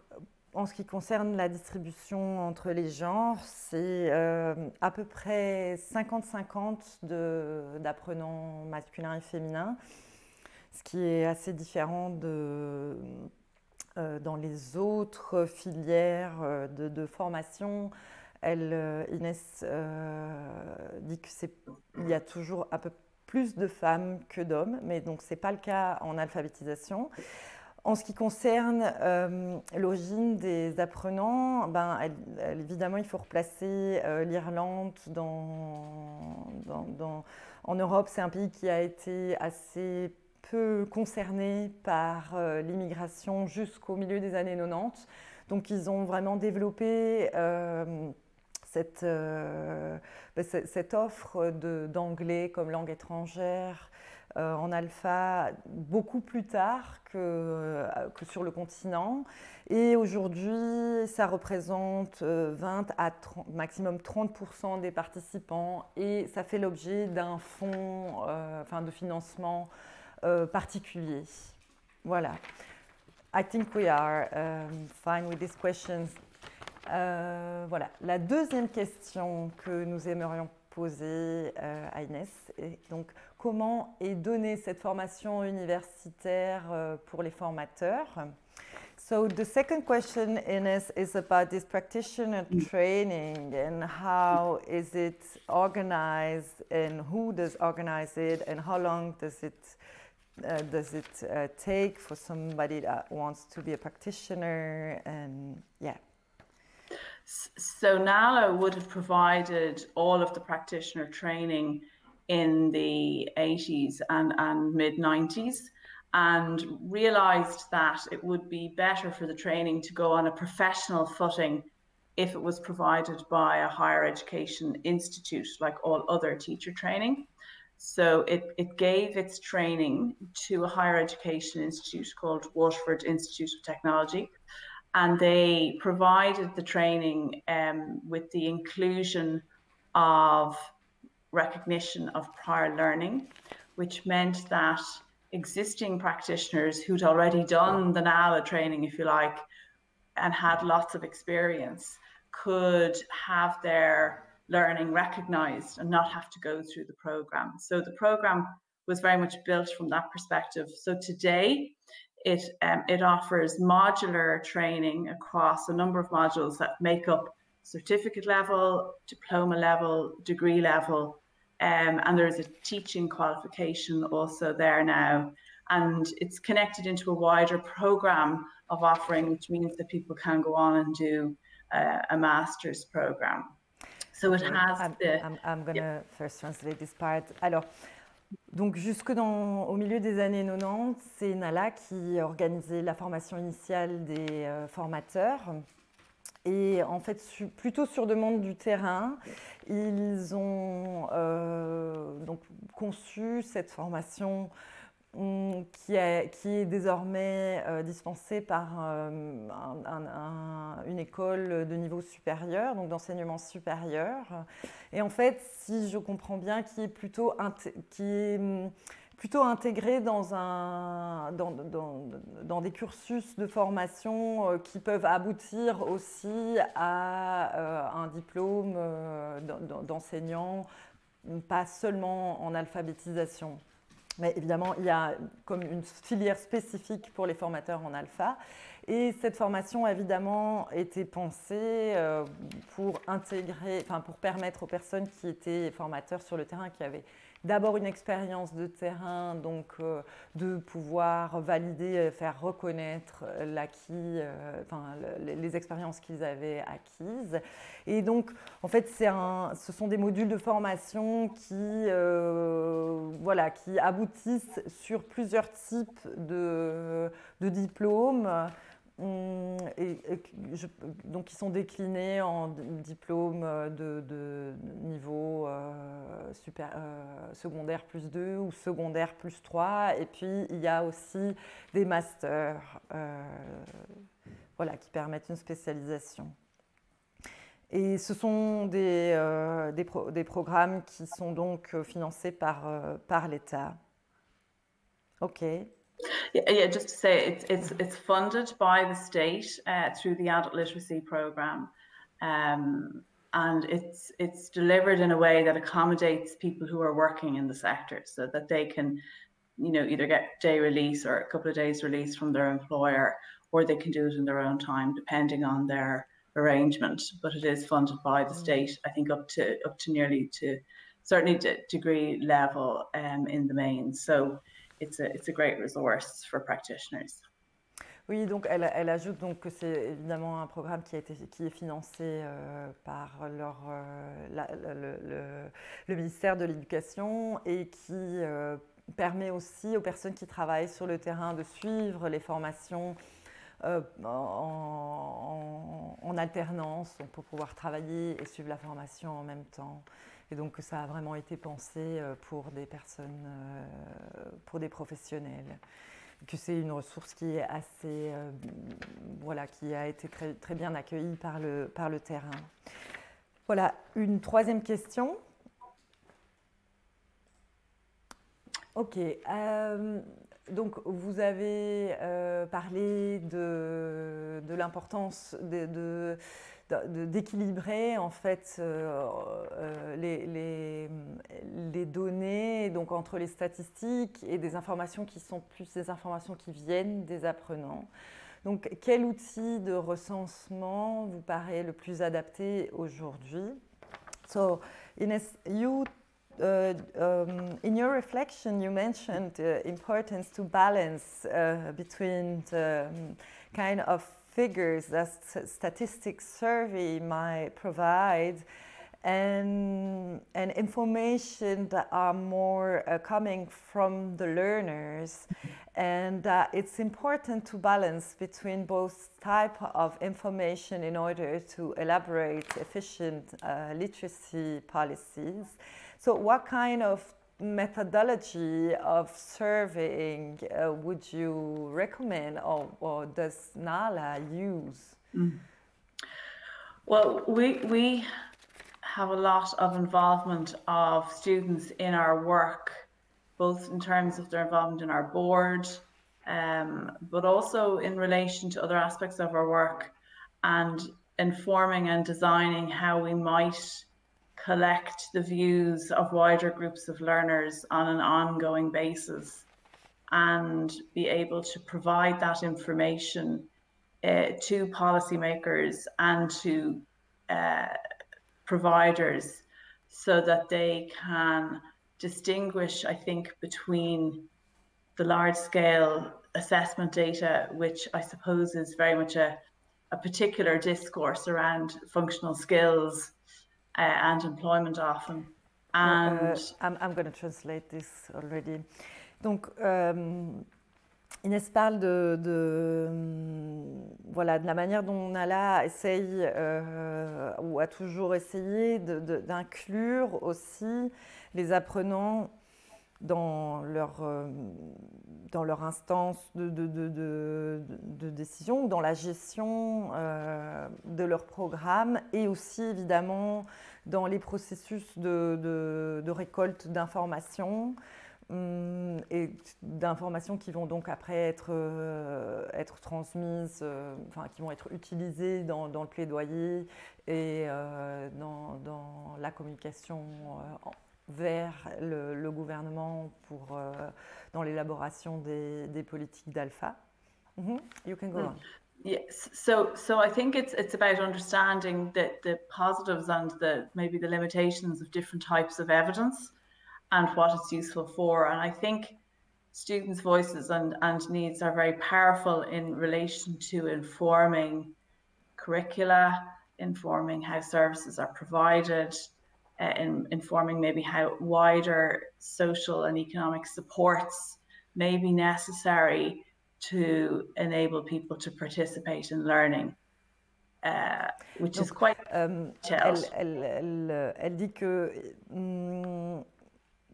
en ce qui concerne la distribution entre les genres, c'est à peu près 50-50 d'apprenants masculins et féminins, ce qui est assez différent dans les autres filières de formation. Inès dit qu'il y a toujours un peu plus de femmes que d'hommes, mais donc ce n'est pas le cas en alphabétisation. En ce qui concerne l'origine des apprenants, évidemment, il faut replacer l'Irlande en Europe. C'est un pays qui a été assez peu concerné par l'immigration jusqu'au milieu des années 90. Donc, ils ont vraiment développé cette offre d'anglais comme langue étrangère en alpha beaucoup plus tard que sur le continent. Et aujourd'hui, ça représente 20 à 30, maximum 30% des participants et ça fait l'objet d'un fonds de financement particulier. Voilà. I think we are fine with these questions. Voilà. La deuxième question que nous aimerions poser à Inès est donc comment est donnée cette formation universitaire pour les formateurs. So the second question, Inès, is about this practitioner training and how is it organized and who does organize it and how long does it take for somebody that wants to be a practitioner and yeah. So NALA would have provided all of the practitioner training in the 80s and mid-90s and realised that it would be better for the training to go on a professional footing if it was provided by a higher education institute like all other teacher training. So it gave its training to a higher education institute called Waterford Institute of Technology. And they provided the training with the inclusion of recognition of prior learning, which meant that existing practitioners who'd already done the NALA training, if you like, and had lots of experience, could have their learning recognized and not have to go through the program. So the program was very much built from that perspective. So today, it offers modular training across a number of modules that make up certificate level, diploma level, degree level, and there's a teaching qualification also there now. And it's connected into a wider program of offering, which means that people can go on and do a master's program. So okay. it has I'm going to first translate this part. Alors, donc jusque au milieu des années 90, c'est NALA qui organisait la formation initiale des formateurs. Et en fait, plutôt sur demande du terrain, ils ont donc conçu cette formation qui est désormais dispensée par une école de niveau supérieur, donc d'enseignement supérieur. Et en fait, si je comprends bien, qui est plutôt intégré dans des cursus de formation qui peuvent aboutir aussi à un diplôme d'enseignant, pas seulement en alphabétisation. Mais évidemment, il y a comme une filière spécifique pour les formateurs en alpha. Et cette formation a évidemment été pensée pour permettre aux personnes qui étaient formateurs sur le terrain, qui avaient d'abord une expérience de terrain, donc de pouvoir valider, faire reconnaître l'acquis, les expériences qu'ils avaient acquises. Et donc, en fait, ce sont des modules de formation qui aboutissent sur plusieurs types de diplômes. Donc, ils sont déclinés en diplômes de niveau secondaire plus 2 ou secondaire plus 3. Et puis, il y a aussi des masters qui permettent une spécialisation. Et ce sont des programmes qui sont donc financés par l'État. OK. Yeah, just to say, it's funded by the state through the adult literacy program, and it's delivered in a way that accommodates people who are working in the sector, so that they can, either get day release or a couple of days release from their employer, or they can do it in their own time, depending on their arrangement. But it is funded by the state, I think, up to nearly to certainly degree level in the main. So it's a great resource for practitioners. Oui, donc elle ajoute donc que c'est évidemment un programme qui est financé par le ministère de l'Éducation et qui permet aussi aux personnes qui travaillent sur le terrain de suivre les formations en alternance, donc pour pouvoir travailler et suivre la formation en même temps. Et donc ça a vraiment été pensé pour des personnes, pour des professionnels. Que c'est une ressource qui est assez, qui a été très, très bien accueillie par le terrain. Voilà, une troisième question. Ok, donc vous avez parlé de l'importance d'équilibrer en fait les données, donc entre les statistiques et des informations qui sont plus des informations qui viennent des apprenants. Donc quel outil de recensement vous paraît le plus adapté aujourd'hui? So Ines, in your reflection, you mentioned the importance to balance between the kind of figures that statistics survey might provide and information that are more coming from the learners, and it's important to balance between both type of information in order to elaborate efficient literacy policies. So what kind of methodology of surveying would you recommend, or does NALA use? Well, we have a lot of involvement of students in our work, both in terms of their involvement in our board, but also in relation to other aspects of our work, and informing and designing how we might collect the views of wider groups of learners on an ongoing basis and be able to provide that information to policymakers and to providers so that they can distinguish, I think, between the large-scale assessment data, which I suppose is very much a particular discourse around functional skills and employment often. And I'm going to translate this already. Donc, Inès parle voilà, de la manière dont Nala essaye ou a toujours essayé d'inclure aussi les apprenants dans leur instance de décision, dans la gestion de leur programme, et aussi évidemment dans les processus de récolte d'informations et d'informations qui vont donc après être transmises, enfin qui vont être utilisées dans le plaidoyer et dans la communication vers le gouvernement dans l'élaboration des politiques d'alpha. You can go on. Yes, so I think it's about understanding the positives and maybe the limitations of different types of evidence and what it's useful for. And I think students' voices and needs are very powerful in relation to informing curricula, informing how services are provided, informing maybe how wider social and economic supports may be necessary to enable people to participate in learning, which is quite elle dit que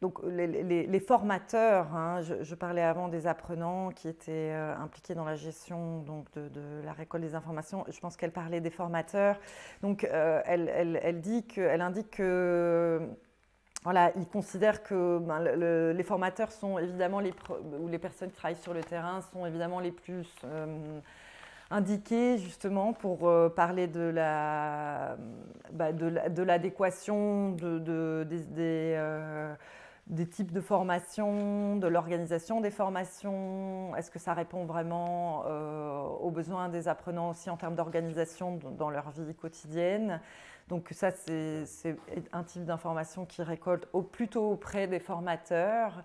donc les formateurs, hein, je parlais avant des apprenants qui étaient impliqués dans la gestion donc de la récolte des informations, je pense qu'elle parlait des formateurs. Donc elle indique que voilà, ils considèrent que les formateurs sont évidemment ou les personnes qui travaillent sur le terrain sont évidemment les plus indiqués justement pour parler de l'adéquation des types de formations, de l'organisation des formations. Est-ce que ça répond vraiment aux besoins des apprenants aussi en termes d'organisation dans leur vie quotidienne? Donc ça, c'est un type d'information qui récolte plutôt auprès des formateurs.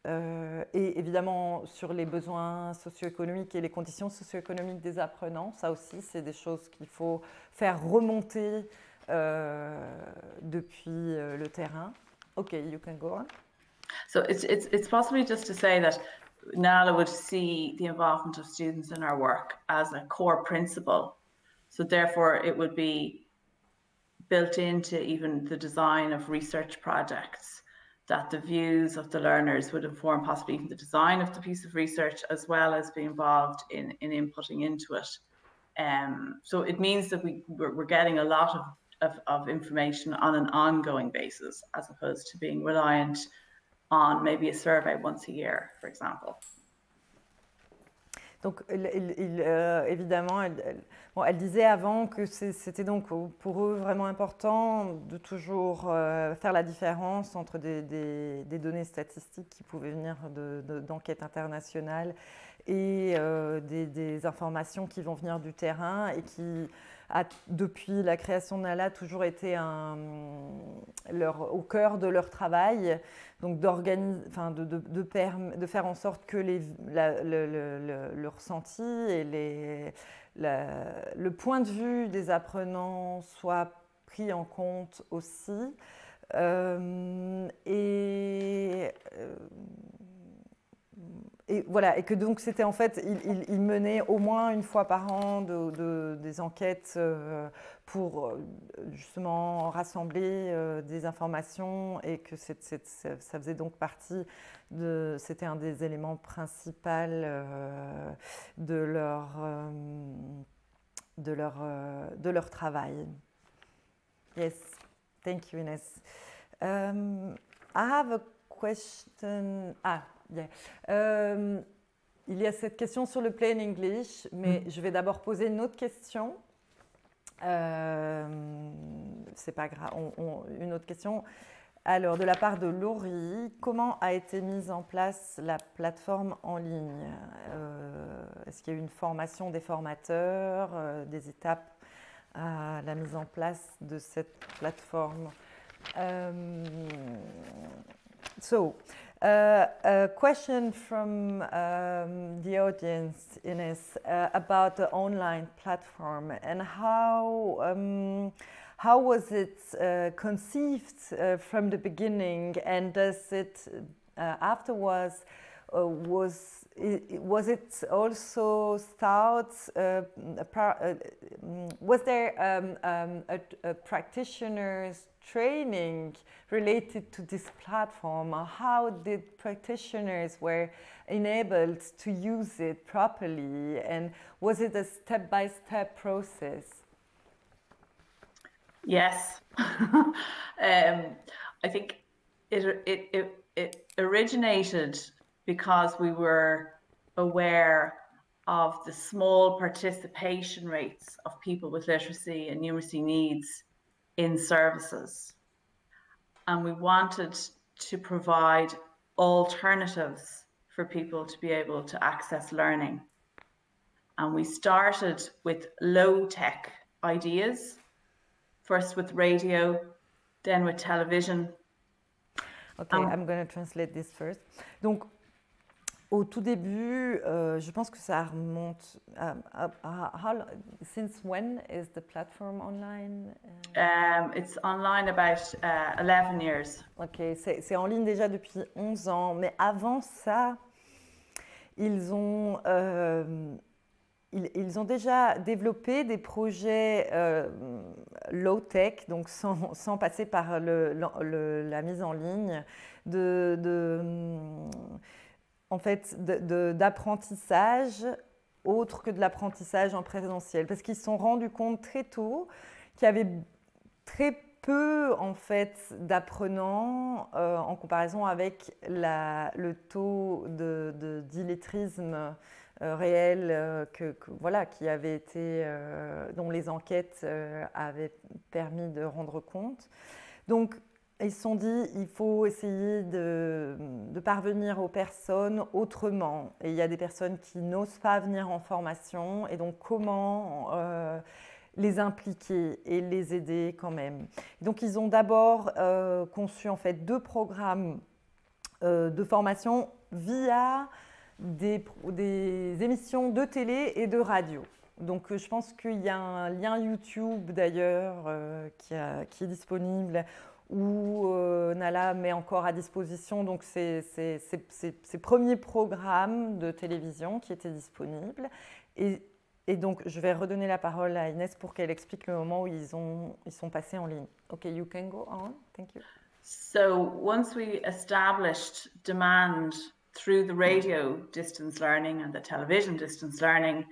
Et évidemment sur les besoins socio-économiques et les conditions socio-économiques des apprenants. Ça aussi, c'est des choses qu'il faut faire remonter depuis le terrain. Okay, you can go on. So it's possibly just to say that NALA would see the involvement of students in our work as a core principle. So therefore it would be built into even the design of research projects, that the views of the learners would inform possibly even the design of the piece of research as well as be involved in inputting into it. So it means that we're getting a lot of information on an ongoing basis as opposed to being reliant on maybe a survey once a year, for example. Donc, évidemment, elle disait avant que c'était donc pour eux vraiment important de toujours faire la différence entre des données statistiques qui pouvaient venir d'enquêtes internationales et des informations qui vont venir du terrain et qui a, depuis la création de NALA, toujours été au cœur de leur travail, donc de faire en sorte que le ressenti et le point de vue des apprenants soit pris en compte aussi. et voilà, et que donc c'était en fait, il menait au moins une fois par an des enquêtes pour justement rassembler des informations, et que ça faisait donc partie c'était un des éléments principaux de leur travail. Yes, thank you, Inès. I have a question. Yeah. Il y a cette question sur le plain English, mais je vais d'abord poser une autre question. C'est pas grave. Une autre question. Alors, de la part de Laurie, comment a été mise en place la plateforme en ligne? Est-ce qu'il y a eu une formation des formateurs, des étapes à la mise en place de cette plateforme? A question from the audience, Ines, about the online platform, and how was it conceived from the beginning, and does it afterwards was it also thought was there a practitioner's training related to this platform? Or how did practitioners were enabled to use it properly, and was it a step-by-step process? Yes. I think it originated because we were aware of the small participation rates of people with literacy and numeracy needs in services. And we wanted to provide alternatives for people to be able to access learning. And we started with low-tech ideas, first with radio, then with television. Okay, I'm going to translate this first. Donc, au tout début, je pense que ça remonte. Since when is the platform online? It's online about 11 years. Ok, c'est en ligne déjà depuis 11 ans. Mais avant ça, ils ont déjà développé des projets low-tech, donc sans passer par la mise en ligne, en fait, d'apprentissage autre que de l'apprentissage en présentiel. Parce qu'ils se sont rendus compte très tôt qu'il y avait très peu en fait, d'apprenants en comparaison avec le taux d'illettrisme réel qui avait été, dont les enquêtes avaient permis de rendre compte. Donc, ils se sont dit il faut essayer de parvenir aux personnes autrement. Et il y a des personnes qui n'osent pas venir en formation, et donc comment les impliquer et les aider quand même. Donc, ils ont d'abord conçu en fait 2 programmes de formation via des émissions de télé et de radio. Donc, je pense qu'il y a un lien YouTube d'ailleurs qui est disponible, où Nala met encore à disposition donc ces premiers programmes de télévision qui étaient disponibles. Et donc, je vais redonner la parole à Inès pour qu'elle explique le moment où ils sont passés en ligne. OK, you can go on. Thank you. So, once we established demand through the radio distance learning and the television distance learning,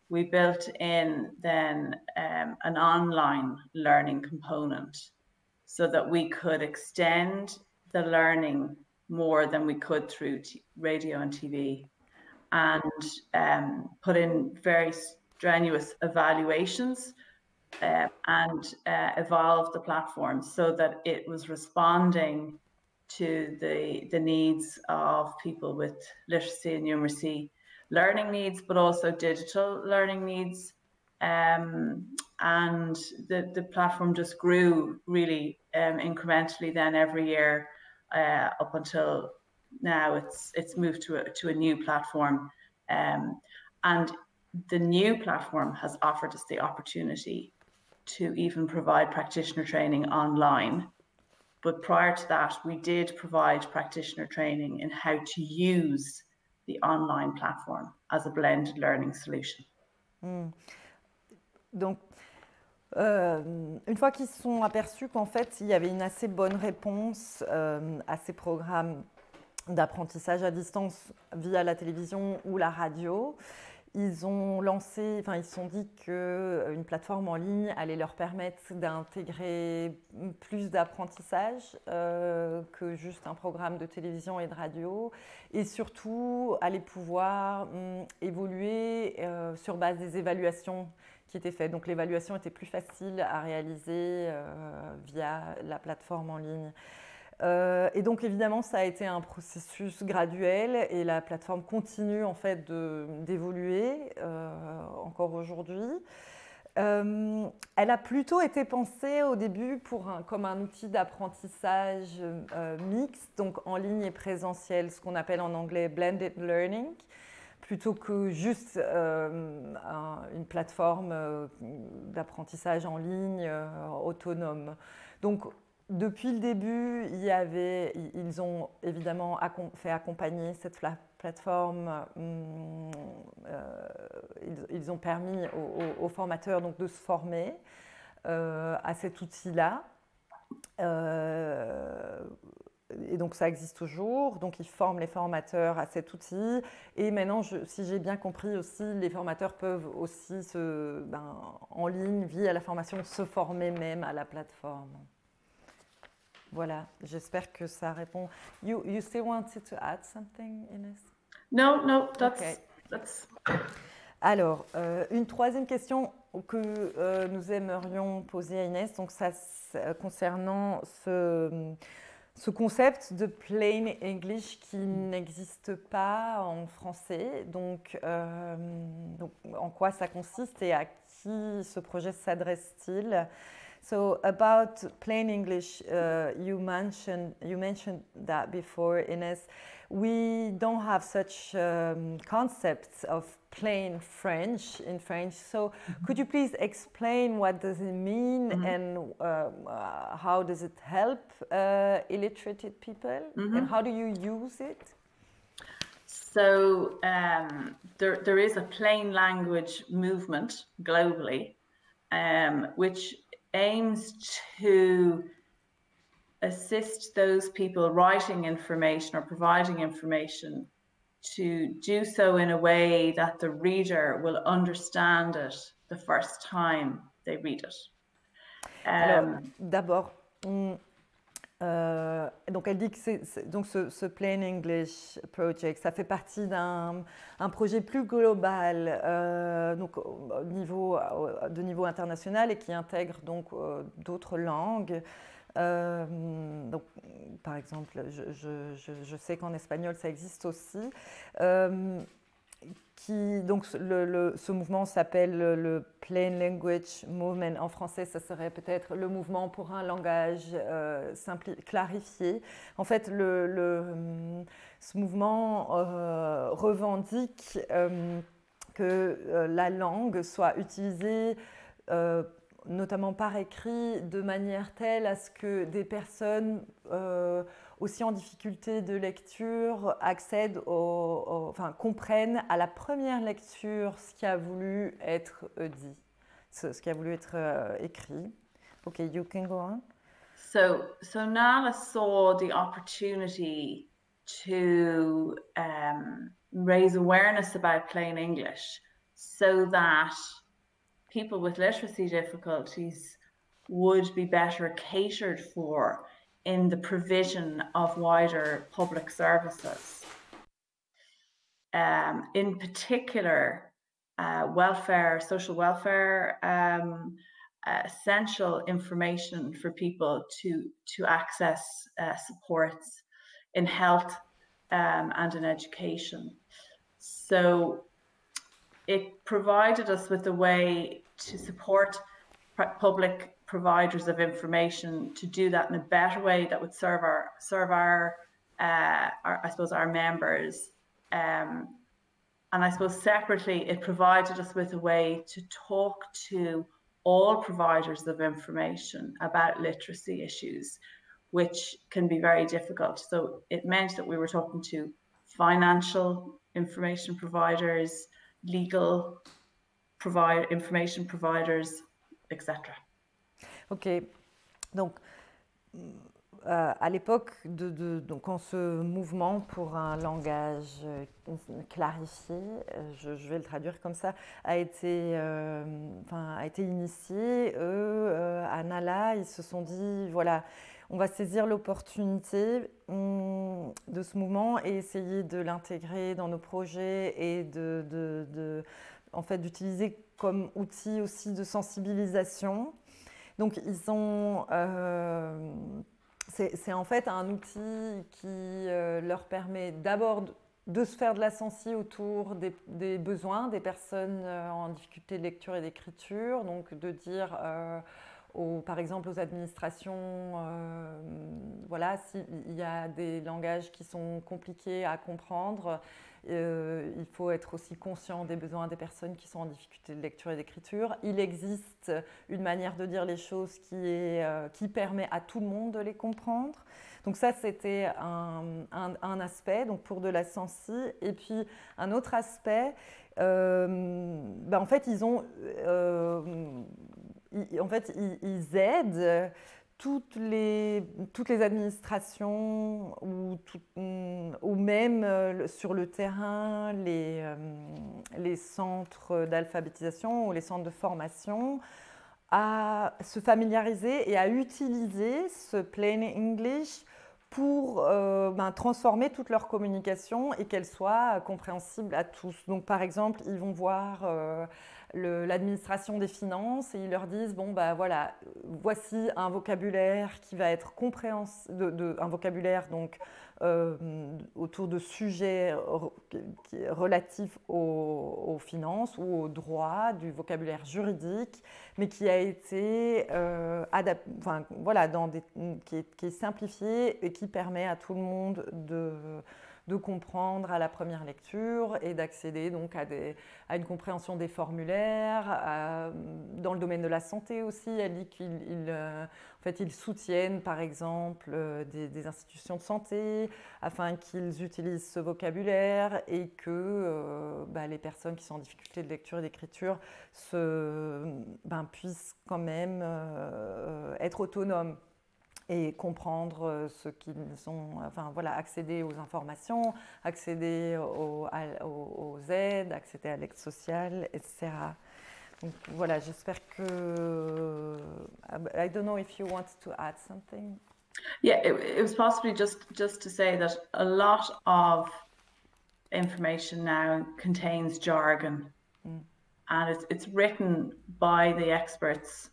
we built in then an online learning component, so that we could extend the learning more than we could through radio and TV, and put in very strenuous evaluations and evolve the platform so that it was responding to the needs of people with literacy and numeracy learning needs, but also digital learning needs. And the platform just grew really incrementally then every year up until now. It's moved to a new platform, and the new platform has offered us the opportunity to even provide practitioner training online. But prior to that, we did provide practitioner training in how to use the online platform as a blended learning solution. Donc, une fois qu'ils se sont aperçus qu'en fait, il y avait une assez bonne réponse à ces programmes d'apprentissage à distance via la télévision ou la radio, ils se sont dit qu'une plateforme en ligne allait leur permettre d'intégrer plus d'apprentissage que juste un programme de télévision et de radio, et surtout allait pouvoir évoluer sur base des évaluations qui étaient faites. Donc l'évaluation était plus facile à réaliser via la plateforme en ligne. Et donc évidemment, ça a été un processus graduel et la plateforme continue en fait d'évoluer encore aujourd'hui. Elle a plutôt été pensée au début comme un outil d'apprentissage mixte, donc en ligne et présentiel, ce qu'on appelle en anglais blended learning, plutôt que juste une plateforme d'apprentissage en ligne autonome. Donc, depuis le début, ils ont évidemment fait accompagner cette plateforme. Ils ont permis aux formateurs donc, de se former à cet outil-là. Et donc, ça existe toujours. Donc, ils forment les formateurs à cet outil. Et maintenant, si j'ai bien compris aussi, les formateurs peuvent aussi, en ligne, via la formation, se former même à la plateforme. Voilà, j'espère que ça répond. You still wanted to add something, Inès? No, that's... Alors, une troisième question que nous aimerions poser à Inès, donc ça concernant ce concept de plain English qui n'existe pas en français. Donc, en quoi ça consiste et à qui ce projet s'adresse-t-il? So about plain English, you mentioned that before, Ines. We don't have such concepts of plain French in French. So could you please explain what does it mean and how does it help illiterate people and how do you use it? So there is a plain language movement globally, which aims to assist those people writing information or providing information to do so in a way that the reader will understand it the first time they read it. Alors, d'abord, donc elle dit que ce Plain English Project, ça fait partie d'un projet plus global, donc de niveau international et qui intègre donc d'autres langues. Donc, par exemple, je sais qu'en espagnol ça existe aussi. Donc ce mouvement s'appelle le Plain Language Movement. En français, ça serait peut-être le mouvement pour un langage clarifié. En fait, ce mouvement revendique que la langue soit utilisée notamment par écrit, de manière telle à ce que des personnes aussi en difficulté de lecture accèdent comprennent à la première lecture ce qui a voulu être dit, ce qui a voulu être écrit. Okay, you can go on. So Nala saw the opportunity to raise awareness about plain English so that people with literacy difficulties would be better catered for in the provision of wider public services. In particular, social welfare, essential information for people to access supports in health and in education. So it provided us with a way to support public providers of information to do that in a better way that would serve our I suppose our members, and I suppose separately it provided us with a way to talk to all providers of information about literacy issues, which can be very difficult. So it meant that we were talking to financial information providers, legal information providers, etc. Ok, donc à l'époque, donc en ce mouvement pour un langage clarifié, je vais le traduire comme ça, a été initié, à NALA, ils se sont dit, voilà, on va saisir l'opportunité de ce mouvement et essayer de l'intégrer dans nos projets et en fait, d'utiliser comme outil aussi de sensibilisation. Donc, ils ont... c'est en fait un outil qui leur permet d'abord de se faire de la sensi autour des besoins des personnes en difficulté de lecture et d'écriture, donc de dire par exemple aux administrations, voilà, s'il y a des langages qui sont compliqués à comprendre, il faut être aussi conscient des besoins des personnes qui sont en difficulté de lecture et d'écriture. Il existe une manière de dire les choses qui permet à tout le monde de les comprendre. Donc ça, c'était un aspect, donc pour de la sensi. Et puis un autre aspect, en fait, ils aident toutes les administrations ou même sur le terrain les centres d'alphabétisation ou les centres de formation à se familiariser et à utiliser ce plain English pour transformer toute leur communication et qu'elle soit compréhensible à tous. Donc par exemple, ils vont voir l'administration des finances et ils leur disent bon voilà, voici un vocabulaire qui va être compréhensible, un vocabulaire donc autour de sujets relatifs aux finances ou au droit, du vocabulaire juridique, mais qui a été qui est simplifié et qui permet à tout le monde de comprendre à la première lecture et d'accéder donc à une compréhension des formulaires. Dans le domaine de la santé aussi, elle dit qu'ils soutiennent par exemple des institutions de santé afin qu'ils utilisent ce vocabulaire et que les personnes qui sont en difficulté de lecture et d'écriture puissent quand même être autonomes et comprendre ce qu'ils sont, accéder aux informations, accéder aux aides, accéder à l'aide sociale, etc. Donc voilà, j'espère que... I don't know if you want to add something. Yeah, it was possibly just to say that a lot of information now contains jargon, and it's written by the experts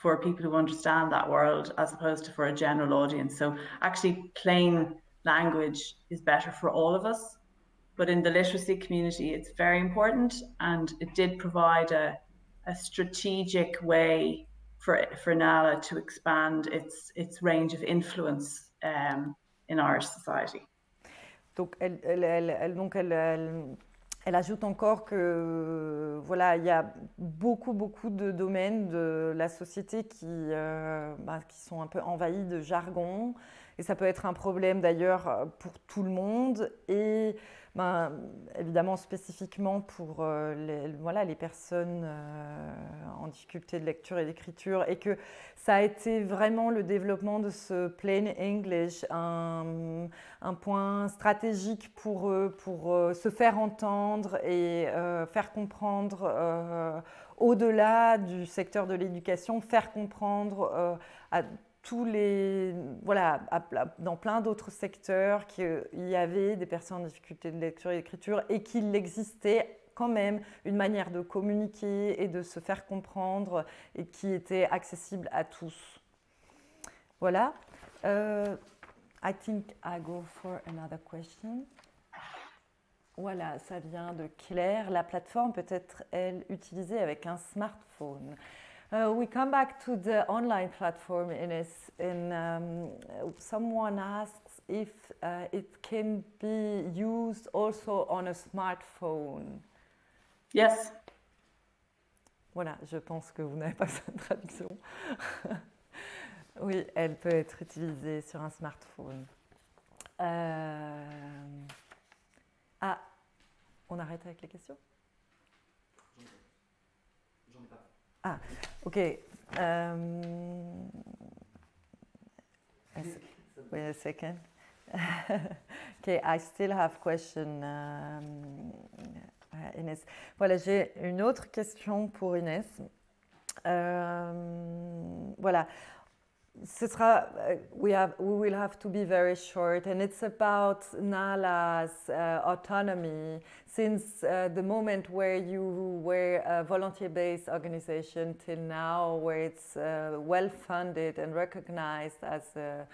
for people who understand that world as opposed to for a general audience. So actually plain language is better for all of us, but in the literacy community it's very important, and it did provide a strategic way for NALA to expand its range of influence in Irish society. Donc elle ajoute encore que voilà, il y a beaucoup de domaines de la société qui sont un peu envahis de jargon, et ça peut être un problème d'ailleurs pour tout le monde et évidemment spécifiquement pour les personnes en difficulté de lecture et d'écriture, et que ça a été vraiment le développement de ce plain English un point stratégique pour eux, pour se faire entendre et faire comprendre au-delà du secteur de l'éducation, faire comprendre à tous les, dans plein d'autres secteurs qu'il y avait des personnes en difficulté de lecture et d'écriture et qu'il existait quand même une manière de communiquer et de se faire comprendre et qui était accessible à tous. Voilà. I think I go for another question. Voilà, ça vient de Claire. La plateforme peut être, elle, utilisée avec un smartphone. We come back to the online platform, Ines, and someone asks if it can be used also on a smartphone. Yes. Voilà, je pense que vous n'avez pas cette traduction. Oui, elle peut être utilisée sur un smartphone. On arrête avec les questions? J'en ai pas. Ah, ok. Wait a second. Okay, I still have question, Inès. Voilà, j'ai une autre question pour Inès. Voilà. Ce sera, we will have to be very short, and it's about NALA's autonomy since the moment where you were a volunteer-based organization till now, where it's well-funded and recognized as a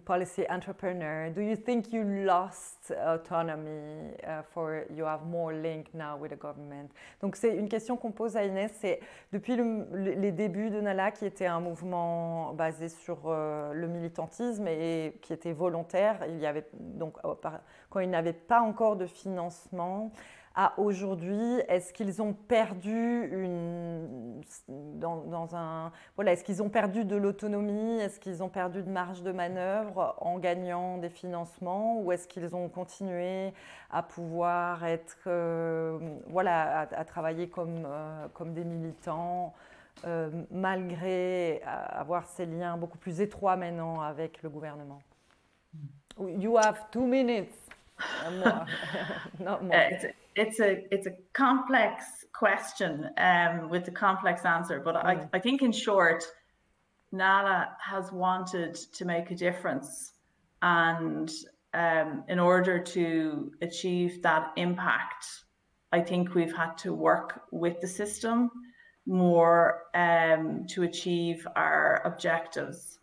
policy entrepreneur. Do you think you lost autonomy for you have more link now with the government? Donc c'est une question qu'on pose à Inès. C'est depuis les débuts de NALA, qui était un mouvement basé sur le militantisme et qui était volontaire. Il y avait donc quand il n'avait pas encore de financement. À aujourd'hui, est-ce qu'ils ont perdu est-ce qu'ils ont perdu de l'autonomie? Est-ce qu'ils ont perdu de marge de manœuvre en gagnant des financements? Ou est-ce qu'ils ont continué à pouvoir être, à travailler comme des militants, malgré avoir ces liens beaucoup plus étroits maintenant avec le gouvernement? You have 2 minutes. More. Not more. It's a complex question with a complex answer, but I think in short, NALA has wanted to make a difference, and in order to achieve that impact, I think we've had to work with the system more to achieve our objectives.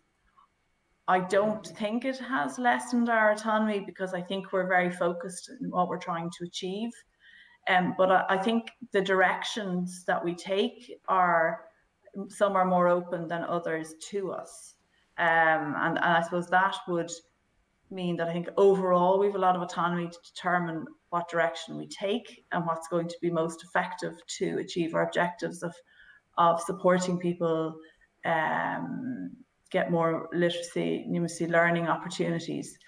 I don't think it has lessened our autonomy, because I think we're very focused on what we're trying to achieve. But I think the directions that we take some are more open than others to us. And I suppose that would mean that I think overall we have a lot of autonomy to determine what direction we take and what's going to be most effective to achieve our objectives of supporting people get more literacy, numeracy learning opportunities.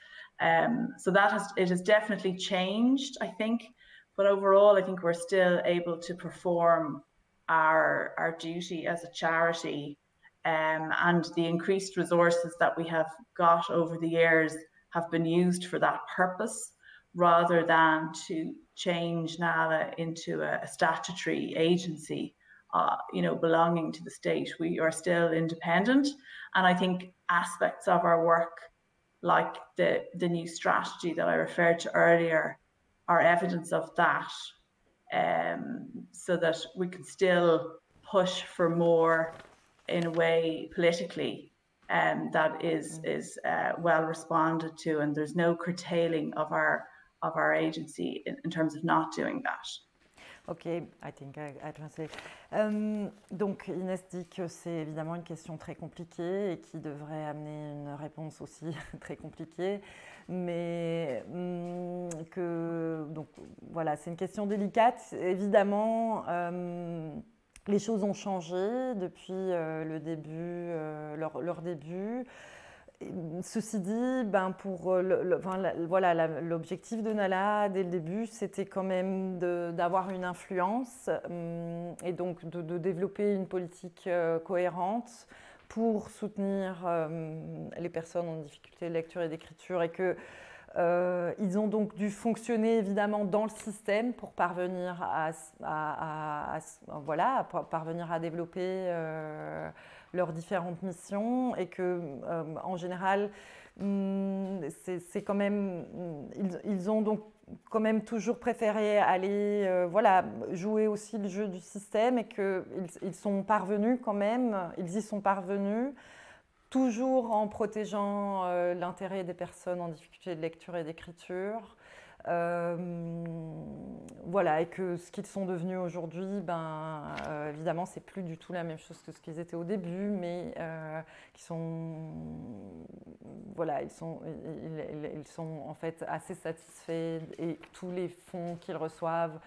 So it has definitely changed, I think. But overall, I think we're still able to perform our duty as a charity, and the increased resources that we have got over the years have been used for that purpose, rather than to change NALA into a statutory agency, belonging to the state. We are still independent, and I think aspects of our work, like the new strategy that I referred to earlier, are evidence of that, so that we can still push for more in a way politically that is well responded to, and there's no curtailing of our agency in terms of not doing that. Ok, I think I translate. Donc Inès dit que c'est évidemment une question très compliquée et qui devrait amener une réponse aussi très compliquée, mais c'est une question délicate. Évidemment, les choses ont changé depuis le début, leur début. Ceci dit, l'objectif de NALA dès le début, c'était quand même d'avoir une influence et donc de développer une politique cohérente pour soutenir les personnes en difficulté de lecture et d'écriture, et que ils ont donc dû fonctionner évidemment dans le système pour parvenir parvenir à développer leurs différentes missions, et que en général c'est quand même ils ont donc quand même toujours préféré aller jouer aussi le jeu du système, et qu'ils sont parvenus quand même, ils y sont parvenus, toujours en protégeant l'intérêt des personnes en difficulté de lecture et d'écriture. Et que ce qu'ils sont devenus aujourd'hui, évidemment, c'est plus du tout la même chose que ce qu'ils étaient au début, mais ils sont en fait assez satisfaits, et tous les fonds qu'ils reçoivent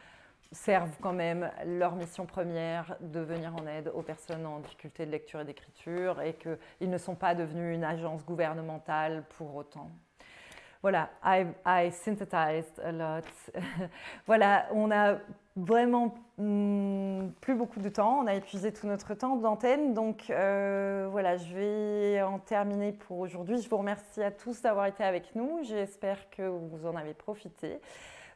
servent quand même leur mission première de venir en aide aux personnes en difficulté de lecture et d'écriture, et qu'ils ne sont pas devenus une agence gouvernementale pour autant. voilà, I synthesized a lot. Voilà, on a vraiment plus beaucoup de temps, on a épuisé tout notre temps d'antenne, donc voilà, je vais en terminer pour aujourd'hui. Je vous remercie à tous d'avoir été avec nous, j'espère que vous en avez profité.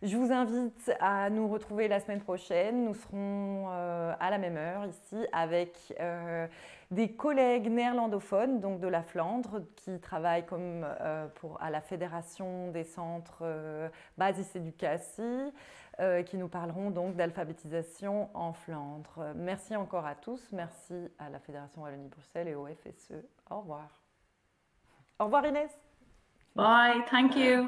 Je vous invite à nous retrouver la semaine prochaine. Nous serons à la même heure ici avec des collègues néerlandophones, donc de la Flandre, qui travaillent à la Fédération des centres Basis Educatie, qui nous parleront donc d'alphabétisation en Flandre. Merci encore à tous. Merci à la Fédération Wallonie-Bruxelles et au FSE. Au revoir. Au revoir Inès. Bye, thank you.